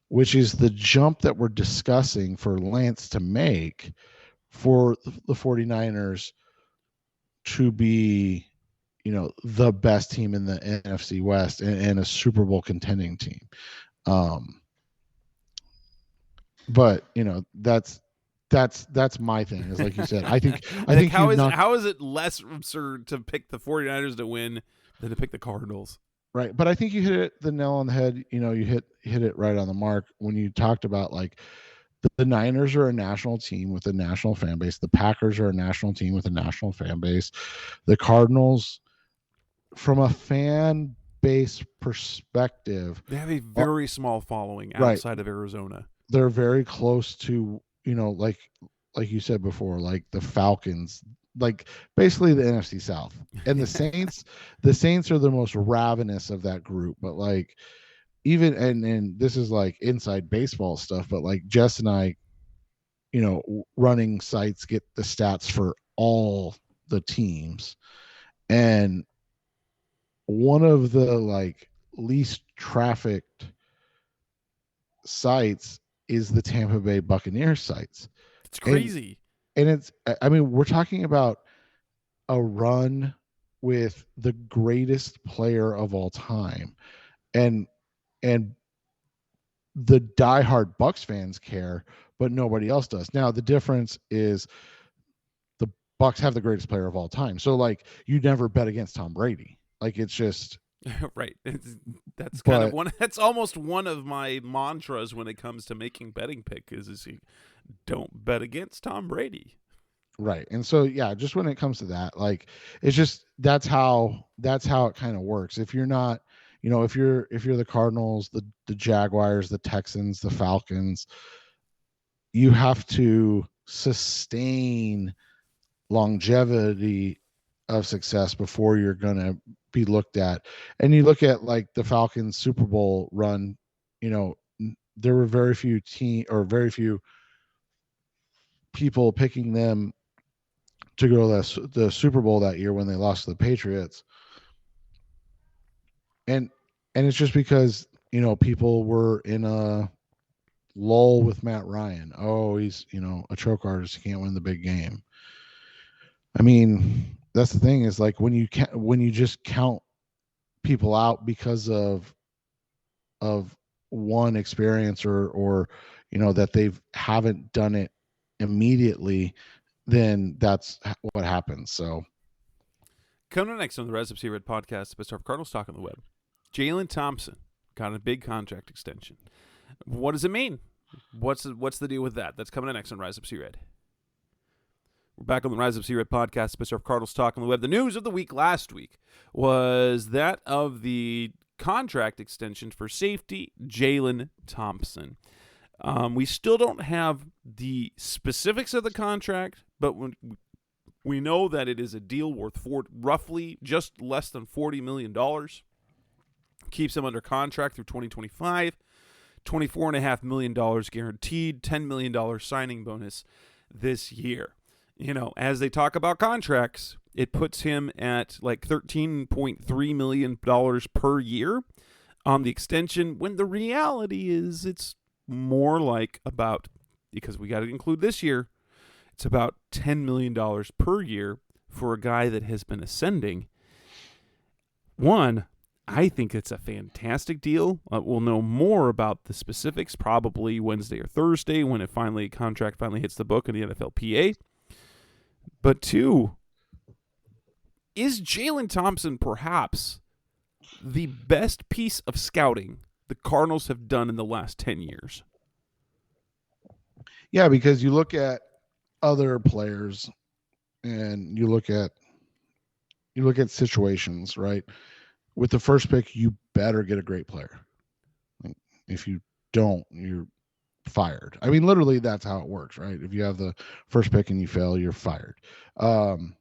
which is the jump that we're discussing for Lance to make, for the 49ers to be, the best team in the NFC West and a Super Bowl contending team. But that's my thing, is like you said. I think how is it less absurd to pick the 49ers to win than to pick the Cardinals? Right. But I think you hit the nail on the head. You hit it right on the mark when you talked about, like, the Niners are a national team with a national fan base. The Packers are a national team with a national fan base. The Cardinals, from a fan base perspective, they have a very small following outside of Arizona. They're very close to, like you said before, like the Falcons, like basically the NFC South. And the Saints are the most ravenous of that group. But like, even and this is like inside baseball stuff, but like Jess and I, running sites, get the stats for all the teams, and one of the like least trafficked sites is the Tampa Bay Buccaneers sites. It's crazy. And we're talking about a run with the greatest player of all time, and the diehard Bucs fans care, but nobody else does. Now, the difference is the Bucs have the greatest player of all time. So, like, you never bet against Tom Brady. Like, it's just right. That's kind of one. That's almost one of my mantras when it comes to making betting pick is don't bet against Tom Brady. Right. And so, just when it comes to that, like, it's just that's how it kind of works. If you're not, if you're the Cardinals, the Jaguars, the Texans, the Falcons, you have to sustain longevity of success before you're going to be looked at. And you look at like the Falcons Super Bowl run, there were very few people picking them to go to the Super Bowl that year when they lost to the Patriots. And it's just because, people were in a lull with Matt Ryan. Oh, he's, a choke artist. He can't win the big game. I mean, that's the thing is like when you just count people out because of one experience or that they haven't done it immediately, then that's what happens. So coming up next on the Rise Up See Red podcast, best of Cardinals Talk on the Web. Jalen Thompson got a big contract extension. What does it mean? What's the deal with that? That's coming up next on Rise Up See Red. We're back on the Rise Up See Red podcast, best of Cardinals Talk on the Web. The news of the week last week was that of the contract extension for safety Jalen Thompson. We still don't have the specifics of the contract, but we know that it is a deal worth roughly just less than $40 million. Keeps him under contract through 2025. $24.5 million guaranteed, $10 million signing bonus this year. As they talk about contracts, it puts him at like $13.3 million per year on the extension, when the reality is it's more like about, because we got to include this year, it's about $10 million per year for a guy that has been ascending. I think it's a fantastic deal. We'll know more about the specifics probably Wednesday or Thursday when contract finally hits the book in the NFLPA. But 2, is Jalen Thompson perhaps the best piece of scouting the Cardinals have done in the last 10 years? Yeah, because you look at other players and you look at situations, right? With the first pick, you better get a great player. If you don't, you're fired. I mean, literally, that's how it works, right? If you have the first pick and you fail, you're fired. And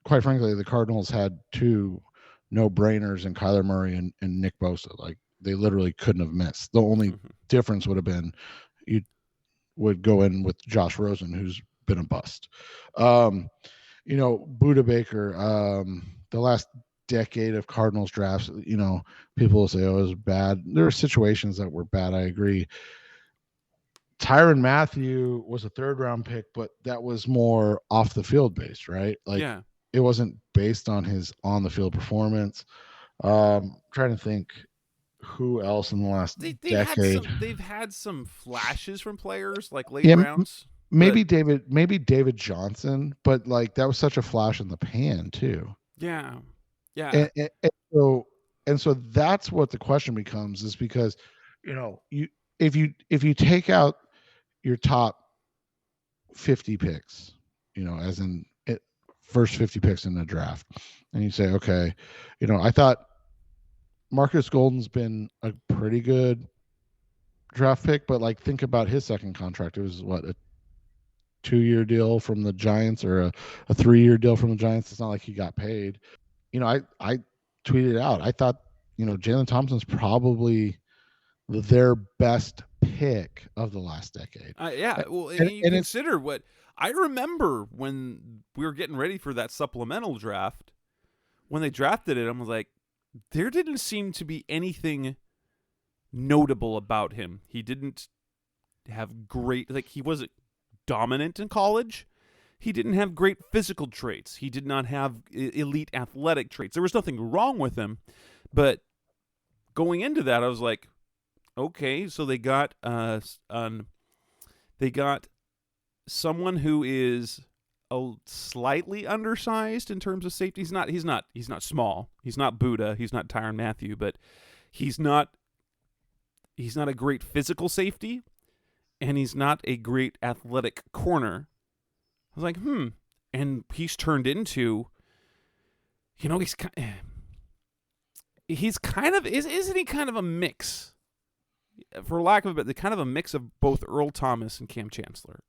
quite frankly, the Cardinals had 2 no-brainers in Kyler Murray and Nick Bosa. Like, they literally couldn't have missed. The only difference would have been you would go in with Josh Rosen, who's been a bust. Buda Baker, the last decade of Cardinals drafts, people will say, oh, it was bad. There are situations that were bad. I agree. Tyrann Mathieu was a 3rd-round pick, but that was more off the field based, right? Like, yeah. It wasn't based on his on the field performance. Trying to think who else in the last decade. They've had some flashes from players like late rounds. Maybe David Johnson, but like that was such a flash in the pan too. Yeah. Yeah. And so that's what the question becomes, is because, if you take out your top 50 picks, as in first 50 picks in the draft, and you say, okay, I thought Marcus Golden's been a pretty good draft pick, but like think about his second contract. It was a 2-year deal from the Giants or a 3-year deal from the Giants. It's not like he got paid. I tweeted out, I thought, Jalen Thompson's probably their best pick of the last decade. Yeah. Well, and you consider what I remember when we were getting ready for that supplemental draft, when they drafted it, I was like, there didn't seem to be anything notable about him. He didn't have he wasn't dominant in college. He didn't have great physical traits. He did not have elite athletic traits. There was nothing wrong with him. But going into that, I was like, okay, so they got someone who is slightly undersized in terms of safety. He's not small. He's not Buda. He's not Tyrann Mathieu, but he's not a great physical safety, and he's not a great athletic corner. I was like, and he's turned isn't he kind of a mix for lack of a bit, kind of a mix of both Earl Thomas and Cam Chancellor.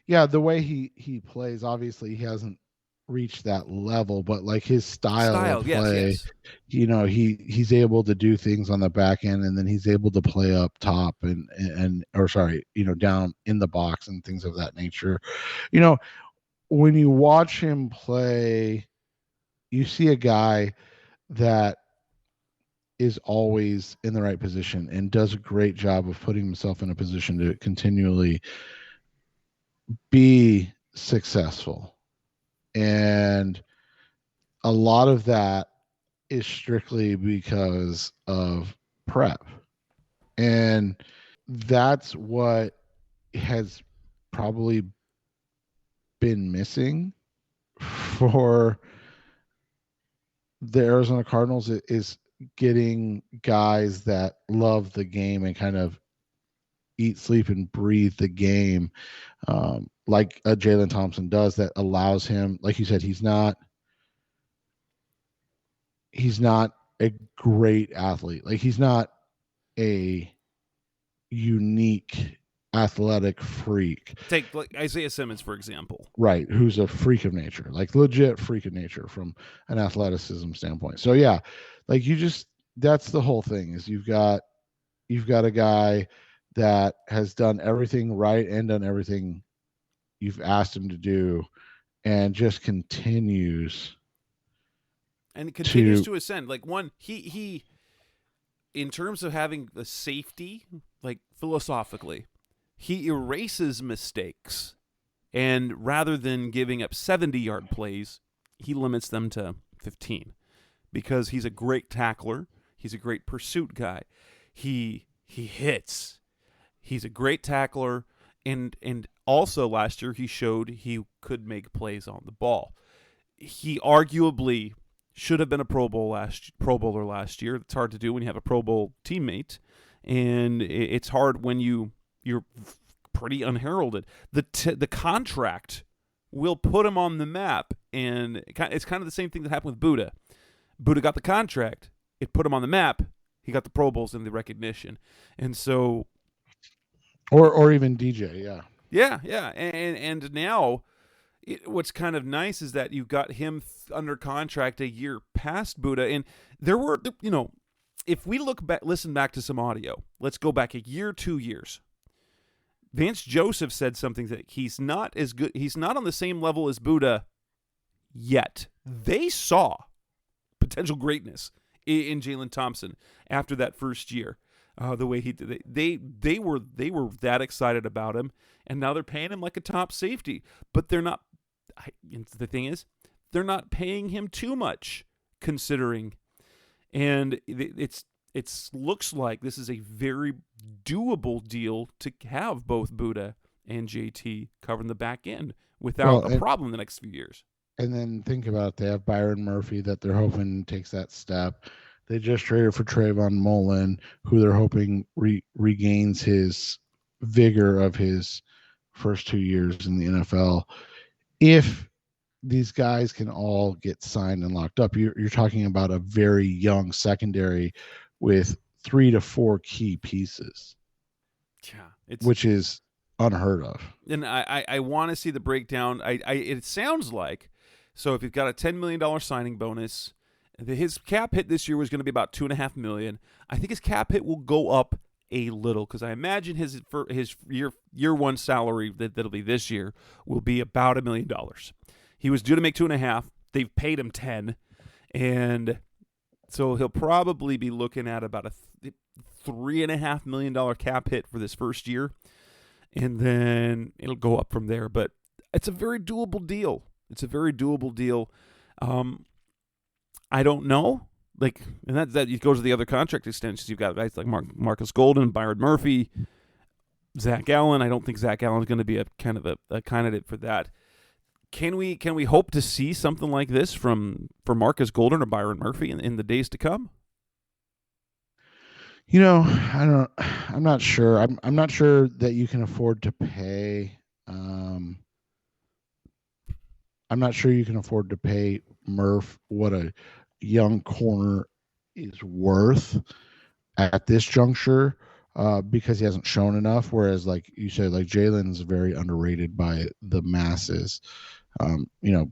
Yeah, the way he plays, obviously he hasn't reached that level, but like his style of play, yes. He's able to do things on the back end, and then he's able to play up top and down in the box and things of that nature. When you watch him play, you see a guy that is always in the right position and does a great job of putting himself in a position to continually be successful. And a lot of that is strictly because of prep. And that's what has probably been missing for the Arizona Cardinals is getting guys that love the game and kind of eat, sleep, and breathe the game, like a Jalen Thompson does, that allows him, like you said, he's not a great athlete. Like, he's not a unique athletic freak. Take like Isaiah Simmons, for example. Right, who's a freak of nature, like legit freak of nature from an athleticism standpoint. So yeah, like that's the whole thing, is you've got a guy that has done everything right and done everything you've asked him to do, and just continues to ascend. Like, one, he in terms of having the safety, like philosophically, he erases mistakes, and rather than giving up 70-yard plays, he limits them to 15, because he's a great tackler. He's a great pursuit guy. He hits. He's a great tackler, and also last year he showed he could make plays on the ball. He arguably should have been a Pro Bowler last year. It's hard to do when you have a Pro Bowl teammate, and it's hard when you're pretty unheralded. The contract will put him on the map, and it's kind of the same thing that happened with Buddha. Buddha got the contract. It put him on the map. He got the Pro Bowls and the recognition. And so... Or even DJ, yeah. Yeah. And now... what's kind of nice is that you got him under contract a year past Buddha, and there were, if we listen back to some audio, let's go back a year, 2 years. Vance Joseph said something that he's not as good. He's not on the same level as Buddha yet. They saw potential greatness in Jalen Thompson after that first year. The way they were that excited about him, and now they're paying him like a top safety, but they're not. The thing is, they're not paying him too much, considering, and it looks like this is a very doable deal to have both Buddha and JT covering the back end without a problem the next few years. And then think about it, they have Byron Murphy that they're hoping takes that step. They just traded for Trayvon Mullen, who they're hoping regains his vigor of his first 2 years in the NFL. If these guys can all get signed and locked up, you're talking about a very young secondary with 3 to 4 key pieces. Yeah, which is unheard of. And I want to see the breakdown. It sounds like, so if you've got a $10 million signing bonus, his cap hit this year was going to be about $2.5 million. I think his cap hit will go up a little, because I imagine his year one salary that'll be this year will be about $1 million. He was due to make 2.5. They've paid him 10, and so he'll probably be looking at about a $3.5 million cap hit for this first year, and then it'll go up from there. But it's a very doable deal. I don't know. And that goes to the other contract extensions. You've got guys like Marcus Golden, Byron Murphy, Zach Allen. I don't think Zach Allen is going to be a candidate for that. Can we hope to see something like this for Marcus Golden or Byron Murphy in the days to come? I'm not sure. I'm not sure that you can afford to pay. I'm not sure you can afford to pay Murph what a young corner is worth. at this juncture because he hasn't shown enough. Whereas, like you said, like Jalen's very underrated by the masses.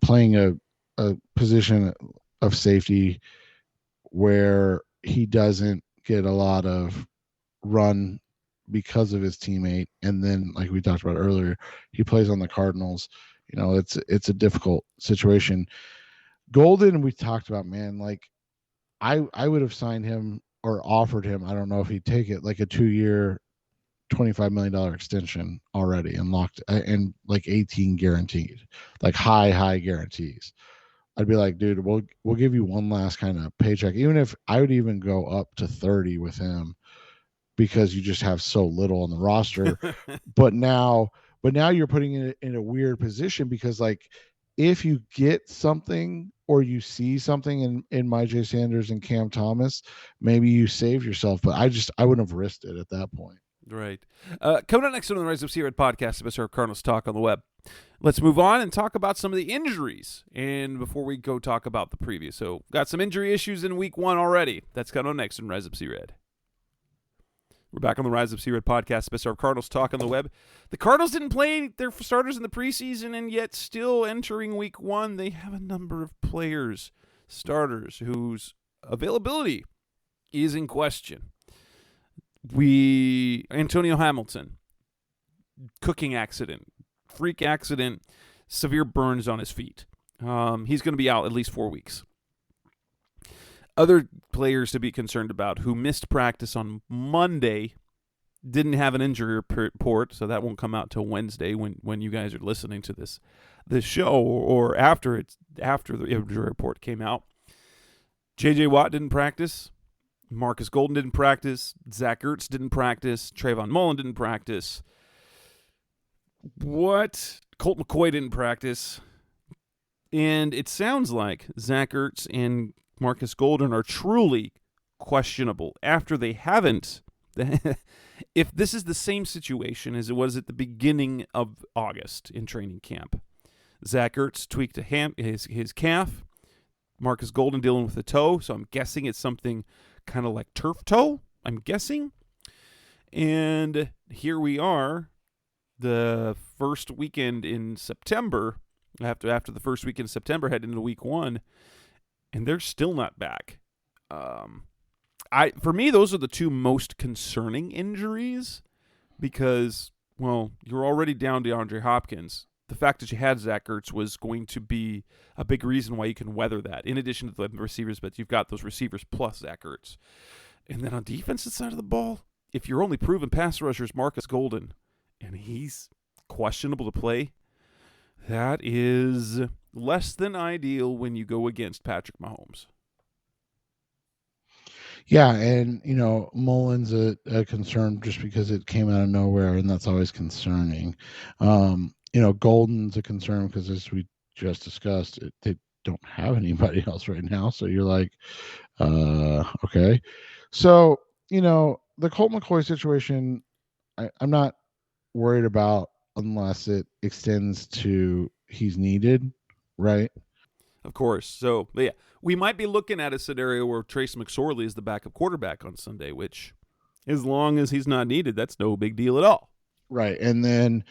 Playing a position of safety where he doesn't get a lot of run because of his teammate, and then like we talked about earlier, he plays on the Cardinals. It's a difficult situation. Golden, we talked about, man, like I would have signed him or offered him, I don't know if he'd take it, like a 2-year $25 million extension already and locked and like 18 guaranteed, like high guarantees. I'd be like, dude, we'll give you one last kind of paycheck, even if I would even go up to 30 with him because you just have so little on the roster. but now you're putting it in a weird position because, like, if you get something or you see something in Myjai Sanders and Cam Thomas, maybe you save yourself. But I wouldn't have risked it at that point. Right. Coming up next on the Rise Up See Red podcast, Mr. Cardinals Talk on the Web. Let's move on and talk about some of the injuries. And before we go talk about the preview. So, got some injury issues in week 1 already. That's coming up next on Rise Up See Red. We're back on the Rise Up See Red podcast, Mr. Cardinals Talk on the Web. The Cardinals didn't play their starters in the preseason, and yet still entering week 1, they have a number of players, starters, whose availability is in question. Antonio Hamilton, cooking accident, freak accident, severe burns on his feet. He's going to be out at least 4 weeks. Other players to be concerned about who missed practice on Monday didn't have an injury report, so that won't come out till Wednesday when you guys are listening to this show or after the injury report came out. J.J. Watt didn't practice. Marcus Golden didn't practice. Zach Ertz didn't practice. Trayvon Mullen didn't practice. Colt McCoy didn't practice. And it sounds like Zach Ertz and Marcus Golden are truly questionable after they haven't. If this is the same situation as it was at the beginning of August in training camp, Zach Ertz tweaked his calf. Marcus Golden dealing with a toe, so I'm guessing it's something kind of like turf toe, I'm guessing. And here we are, the first weekend in September, after the first weekend in September, heading into week 1, and they're still not back. For me, those are the two most concerning injuries because, well, you're already down DeAndre Hopkins. The fact that you had Zach Ertz was going to be a big reason why you can weather that. In addition to the receivers, but you've got those receivers plus Zach Ertz. And then on defensive side of the ball, if your only proven pass rusher is Marcus Golden, and he's questionable to play, that is less than ideal when you go against Patrick Mahomes. Yeah, and Mullen's a concern just because it came out of nowhere, and that's always concerning. Golden's a concern because, as we just discussed, they don't have anybody else right now. So you're like, okay. So the Colt McCoy situation, I'm not worried about unless it extends to he's needed, right? Of course. So, yeah, we might be looking at a scenario where Trace McSorley is the backup quarterback on Sunday, which, as long as he's not needed, that's no big deal at all. Right. And then,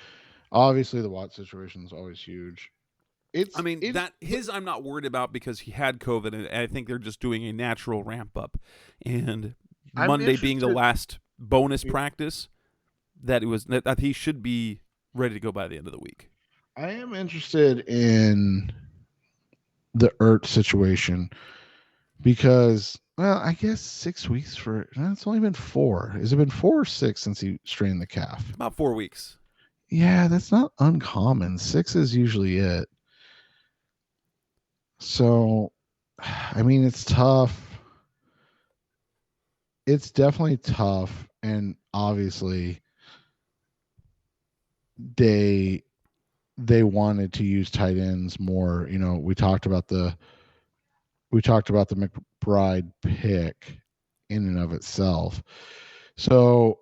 obviously, the Watt situation is always huge. I'm not worried about because he had COVID, and I think they're just doing a natural ramp up. And Monday being the last bonus practice, that he should be ready to go by the end of the week. I am interested in the Ertz situation because, well, I guess 6 weeks it's only been 4. Has it been 4 or 6 since he strained the calf? About 4 weeks. Yeah, that's not uncommon. 6 is usually it. So, it's tough. It's definitely tough, and obviously they wanted to use tight ends more. We talked about the McBride pick in and of itself. So,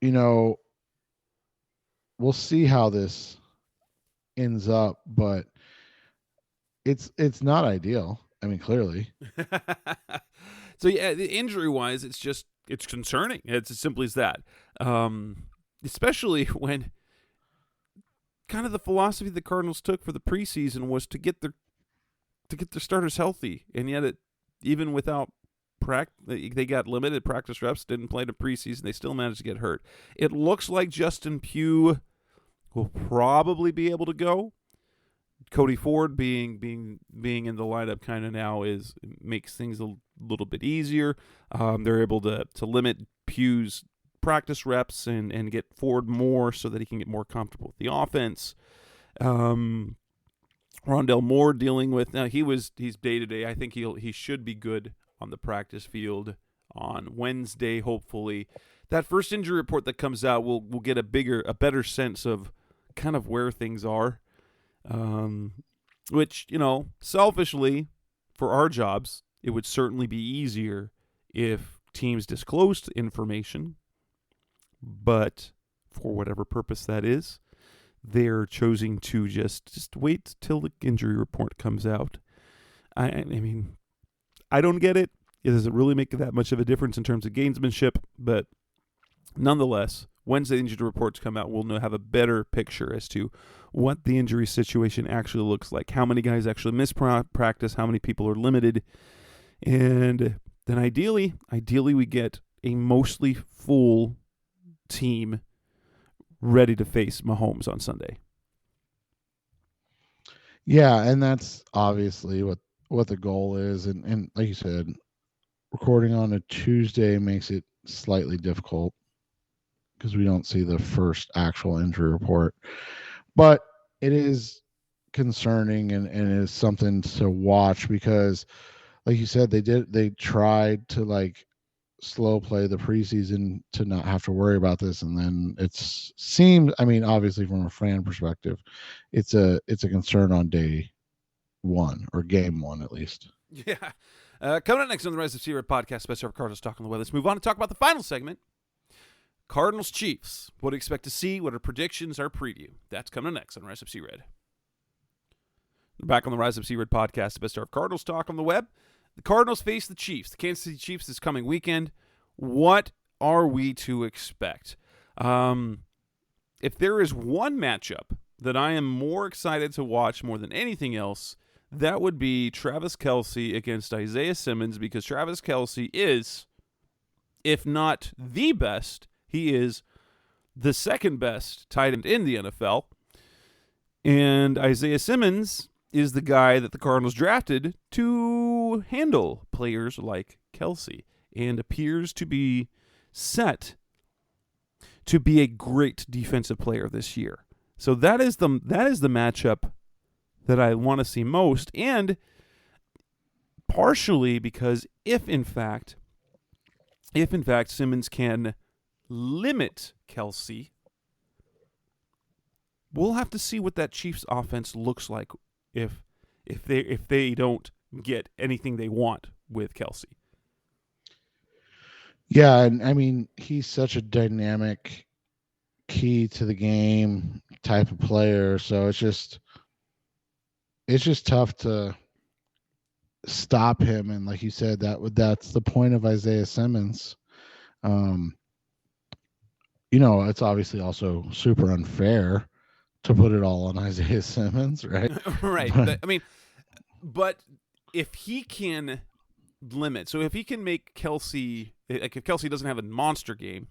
we'll see how this ends up, but it's not ideal. Clearly. So, yeah, injury-wise, it's just it's concerning. It's as simple as that. Especially when kind of the philosophy the Cardinals took for the preseason was to get their starters healthy, and yet even without they got limited practice reps, didn't play the preseason. They still managed to get hurt. It looks like Justin Pugh will probably be able to go. Cody Ford being in the lineup kind of now makes things a little bit easier. They're able to limit Pugh's practice reps and get Ford more so that he can get more comfortable with the offense. Rondell Moore dealing with he's day-to-day. I think he should be good on the practice field on Wednesday, hopefully. That first injury report that comes out, we'll get a better sense of kind of where things are. Which, selfishly, for our jobs, it would certainly be easier if teams disclosed information. But for whatever purpose that is, they're choosing to just wait till the injury report comes out. I mean, I don't get it. It doesn't really make that much of a difference in terms of gamesmanship, but nonetheless, Wednesday injury reports come out, we'll have a better picture as to what the injury situation actually looks like, how many guys actually miss practice, how many people are limited, and then ideally we get a mostly full team ready to face Mahomes on Sunday. Yeah, and that's obviously what the goal is, and like you said, recording on a Tuesday makes it slightly difficult because we don't see the first actual injury report. But it is concerning and is something to watch because, like you said, they tried to slow play the preseason to not have to worry about this, and then obviously from a fan perspective, it's a concern on day one or game one at least. Yeah. Coming up next on the Rise of C-Red podcast, special for Cardinals Talk on the Way. Let's move on and talk about the final segment. Cardinals-Chiefs. What do you expect to see? What are predictions? Our preview. That's coming next on Rise of C-Red. We're back on the Rise of C-Red podcast, the best of Cardinals Talk on the web. The Cardinals face the Chiefs. The Kansas City Chiefs this coming weekend. What are we to expect? If there is one matchup that I am more excited to watch more than anything else, that would be Travis Kelce against Isaiah Simmons, because Travis Kelce is, if not the best, he is the second best tight end in the NFL. And Isaiah Simmons is the guy that the Cardinals drafted to handle players like Kelce and appears to be set to be a great defensive player this year. So that is the matchup that I want to see most, and partially because if in fact Simmons can limit Kelce, we'll have to see what that Chiefs offense looks like if they don't get anything they want with Kelce. Yeah, and I mean, he's such a dynamic key to the game type of player, so it's just tough to stop him. And like you said, that's the point of Isaiah Simmons. It's obviously also super unfair to put it all on Isaiah Simmons, right? Right. But if he can limit, so if he can make Kelce, if Kelce doesn't have a monster game,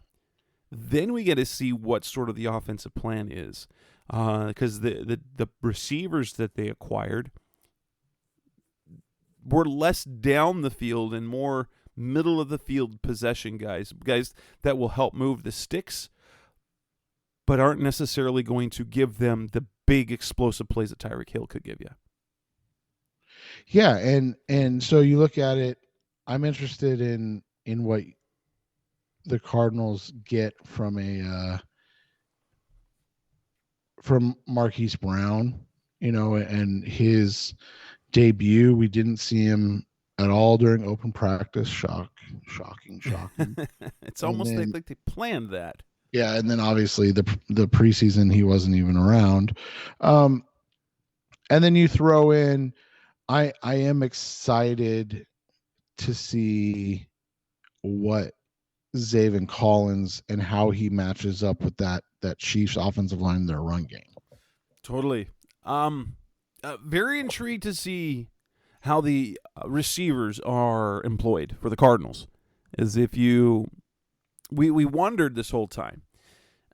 then we get to see what sort of the offensive plan is. Because the receivers that they acquired were less down the field and more middle of the field possession guys that will help move the sticks, but aren't necessarily going to give them the big explosive plays that Tyreek Hill could give you. Yeah, and so you look at it, I'm interested in what the Cardinals get from Marquise Brown, and his debut. We didn't see him at all during open practice. Shocking. It's almost like they planned that. Yeah, and then obviously the preseason he wasn't even around. And then you throw in, I am excited to see what Zaven Collins and how he matches up with that Chiefs offensive line in their run game. Totally. Very intrigued to see how the receivers are employed for the Cardinals. As if we wondered this whole time.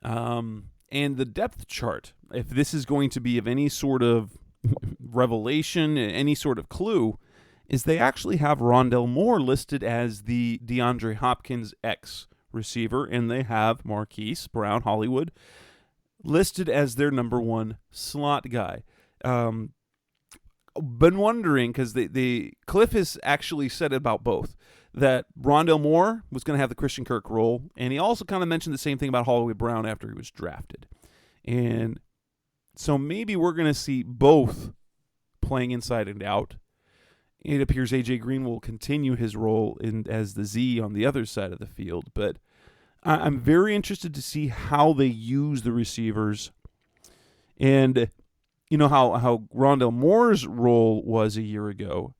And the depth chart, if this is going to be of any sort of revelation, any sort of clue, is they actually have Rondell Moore listed as the DeAndre Hopkins X receiver, and they have Marquise Brown Hollywood listed as their number one slot guy. Been wondering, because the Cliff has actually said about both, that Rondell Moore was going to have the Christian Kirk role, and he also kind of mentioned the same thing about Hollywood Brown after he was drafted. And so maybe we're going to see both playing inside and out. It appears A.J. Green will continue his role as the Z on the other side of the field, but I'm very interested to see how they use the receivers. And you know how Rondell Moore's role was a year ago,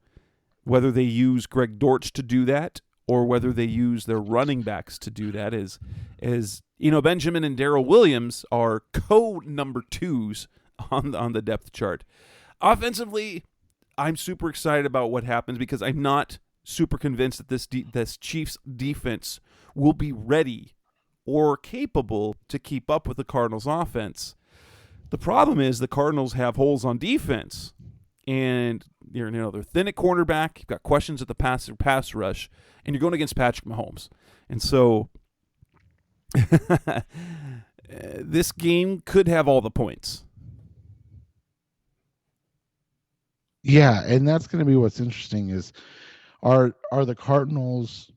whether they use Greg Dortch to do that or whether they use their running backs to do that, as Benjamin and Darrell Williams are co-number twos on the depth chart. Offensively, I'm super excited about what happens because I'm not super convinced that this Chiefs defense will be ready or capable to keep up with the Cardinals offense. The problem is the Cardinals have holes on defense, and they're thin at cornerback. You've got questions at the pass rush, and you're going against Patrick Mahomes. And so this game could have all the points. Yeah, and that's going to be what's interesting is are the Cardinals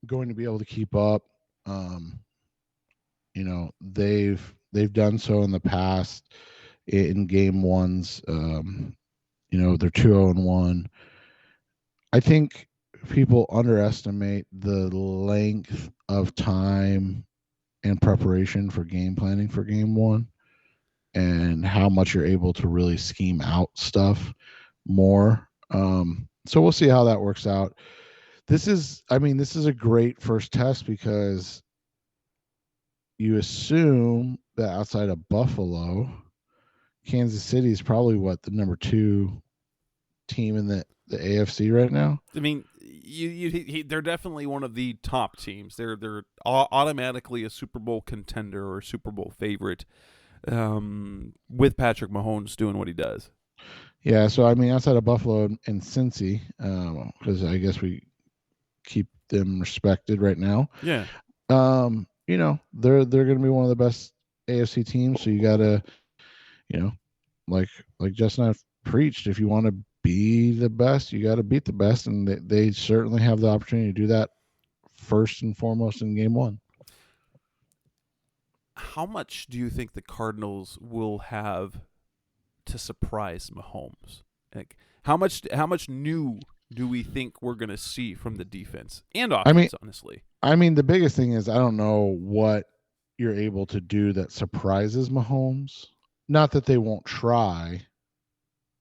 going to be able to keep up? They've done so in the past in game ones. They're 2-0-1. I think people underestimate the length of time and preparation for game planning for game one, and how much you're able to really scheme out stuff more. So we'll see how that works out. This is a great first test because you assume that outside of Buffalo, Kansas City is probably the number 2 team in the AFC right now. I mean, they're definitely one of the top teams. They're automatically a Super Bowl contender or Super Bowl favorite. With Patrick Mahomes doing what he does. Yeah, so outside of Buffalo and Cincy, because I guess we keep them respected right now. Yeah. They're going to be one of the best AFC teams. So you got to, like Jess and I preached, if you want to be the best, you got to beat the best, and they certainly have the opportunity to do that first and foremost in game one. How much do you think the Cardinals will have to surprise Mahomes? Like, how much new do we think we're going to see from the defense and offense, honestly? The biggest thing is I don't know what you're able to do that surprises Mahomes. Not that they won't try,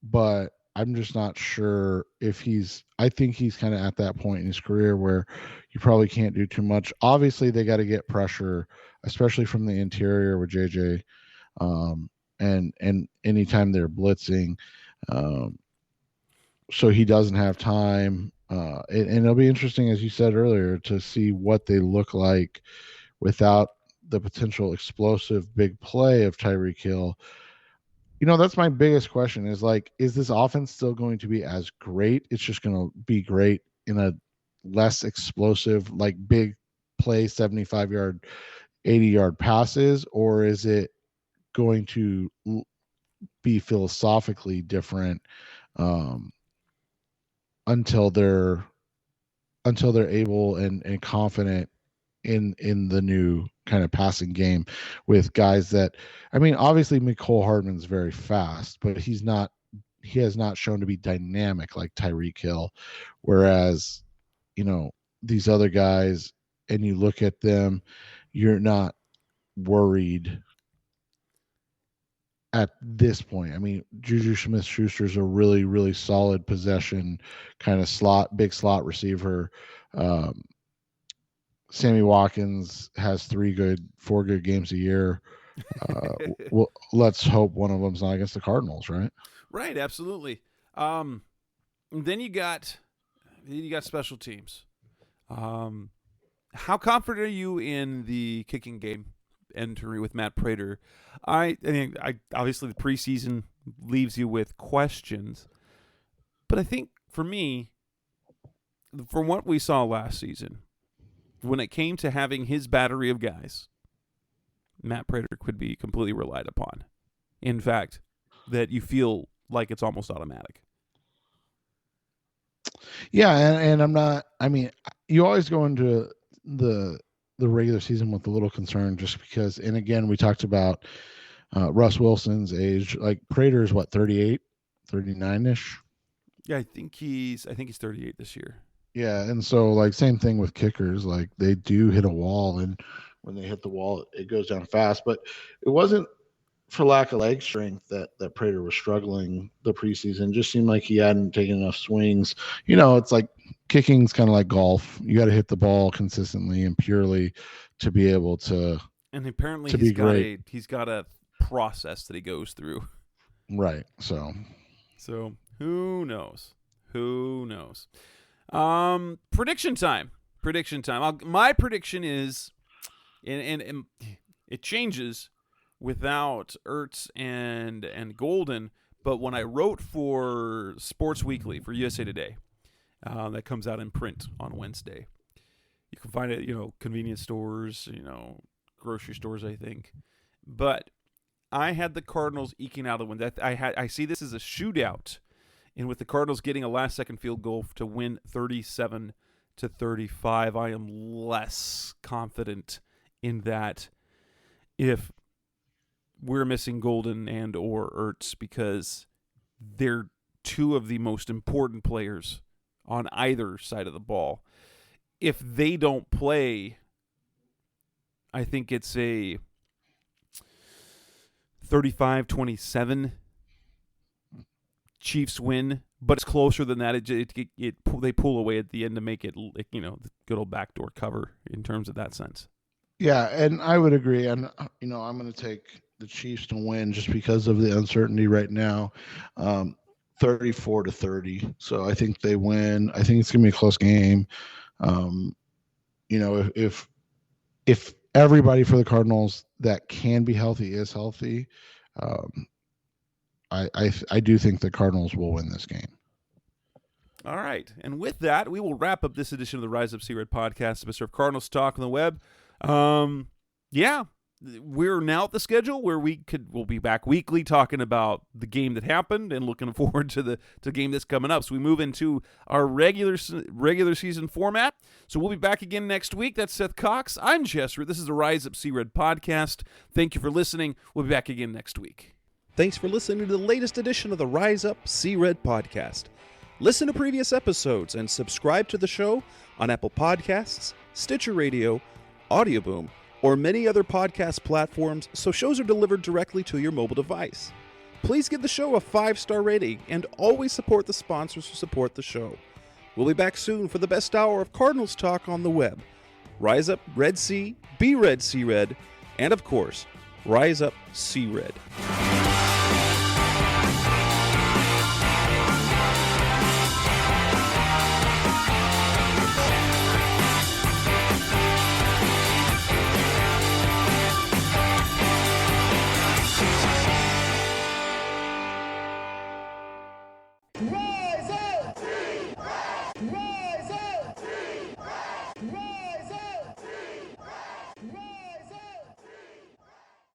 but I'm just not sure if I think he's kind of at that point in his career where you probably can't do too much. Obviously, they got to get pressure, especially from the interior with JJ, and anytime they're blitzing, so he doesn't have time. And it'll be interesting, as you said earlier, to see what they look like without the potential explosive big play of Tyreek Hill. That's my biggest question is this offense still going to be as great? It's just going to be great in a less explosive, big play, 75-yard, 80-yard passes, or is it going to be philosophically different until they're able and confident in the new kind of passing game with guys that, obviously Mecole Hardman's very fast, but he has not shown to be dynamic like Tyreek Hill. Whereas, these other guys, and you look at them, you're not worried at this point. Juju Smith-Schuster's a really, really solid possession kind of big slot receiver. Sammy Watkins has 4 good games a year. Well, let's hope one of them's not against the Cardinals, right? Right, absolutely. Then you got special teams. How confident are you in the kicking game entry with Matt Prater? I obviously the preseason leaves you with questions, but I think for me, from what we saw last season, when it came to having his battery of guys, Matt Prater could be completely relied upon. In fact, that you feel like it's almost automatic. Yeah, and I'm not. I mean, you always go into the regular season with a little concern, just because. And again, we talked about Russ Wilson's age. Like Prater is what, 38, 39-ish? Yeah, I think he's 38 this year. Yeah, and so like same thing with kickers. Like they do hit a wall, and when they hit the wall, it goes down fast. But it wasn't for lack of leg strength that Prater was struggling the preseason. Just seemed like he hadn't taken enough swings. It's like kicking's kind of like golf. You got to hit the ball consistently and purely to be able to. And apparently he's got a process that he goes through. Right. So who knows? Prediction time. My prediction is, and it changes without Ertz and Golden, but when I wrote for Sports Weekly for USA Today, that comes out in print on Wednesday. You can find it, convenience stores, grocery stores, I think. But I had the Cardinals eking out a win. I see this as a shootout, and with the Cardinals getting a last-second field goal to win 37-35, I am less confident in that if we're missing Golden and or Ertz, because they're two of the most important players on either side of the ball. If they don't play, I think it's a 35-27 Chiefs win, but it's closer than that. They pull away at the end to make it, the good old backdoor cover in terms of that sense. Yeah, and I would agree. And I'm going to take the Chiefs to win just because of the uncertainty right now. 34-30. So I think they win. I think it's going to be a close game. If everybody for the Cardinals that can be healthy is healthy, I do think the Cardinals will win this game. All right. And with that, we will wrap up this edition of the Rise Up Sea Red podcast, Mr. Cardinals Talk on the web. We're now at the schedule where we'll be back weekly talking about the game that happened and looking forward to the game that's coming up. So we move into our regular season format. So we'll be back again next week. That's Seth Cox. I'm Jess Root. This is the Rise Up Sea Red podcast. Thank you for listening. We'll be back again next week. Thanks for listening to the latest edition of the Rise Up Sea Red podcast. Listen to previous episodes and subscribe to the show on Apple Podcasts, Stitcher Radio, Audioboom, or many other podcast platforms so shows are delivered directly to your mobile device. Please give the show a 5-star rating and always support the sponsors who support the show. We'll be back soon for the best hour of Cardinals talk on the web. Rise up, Red Sea, be Red Sea Red, and of course, Rise Up Sea Red.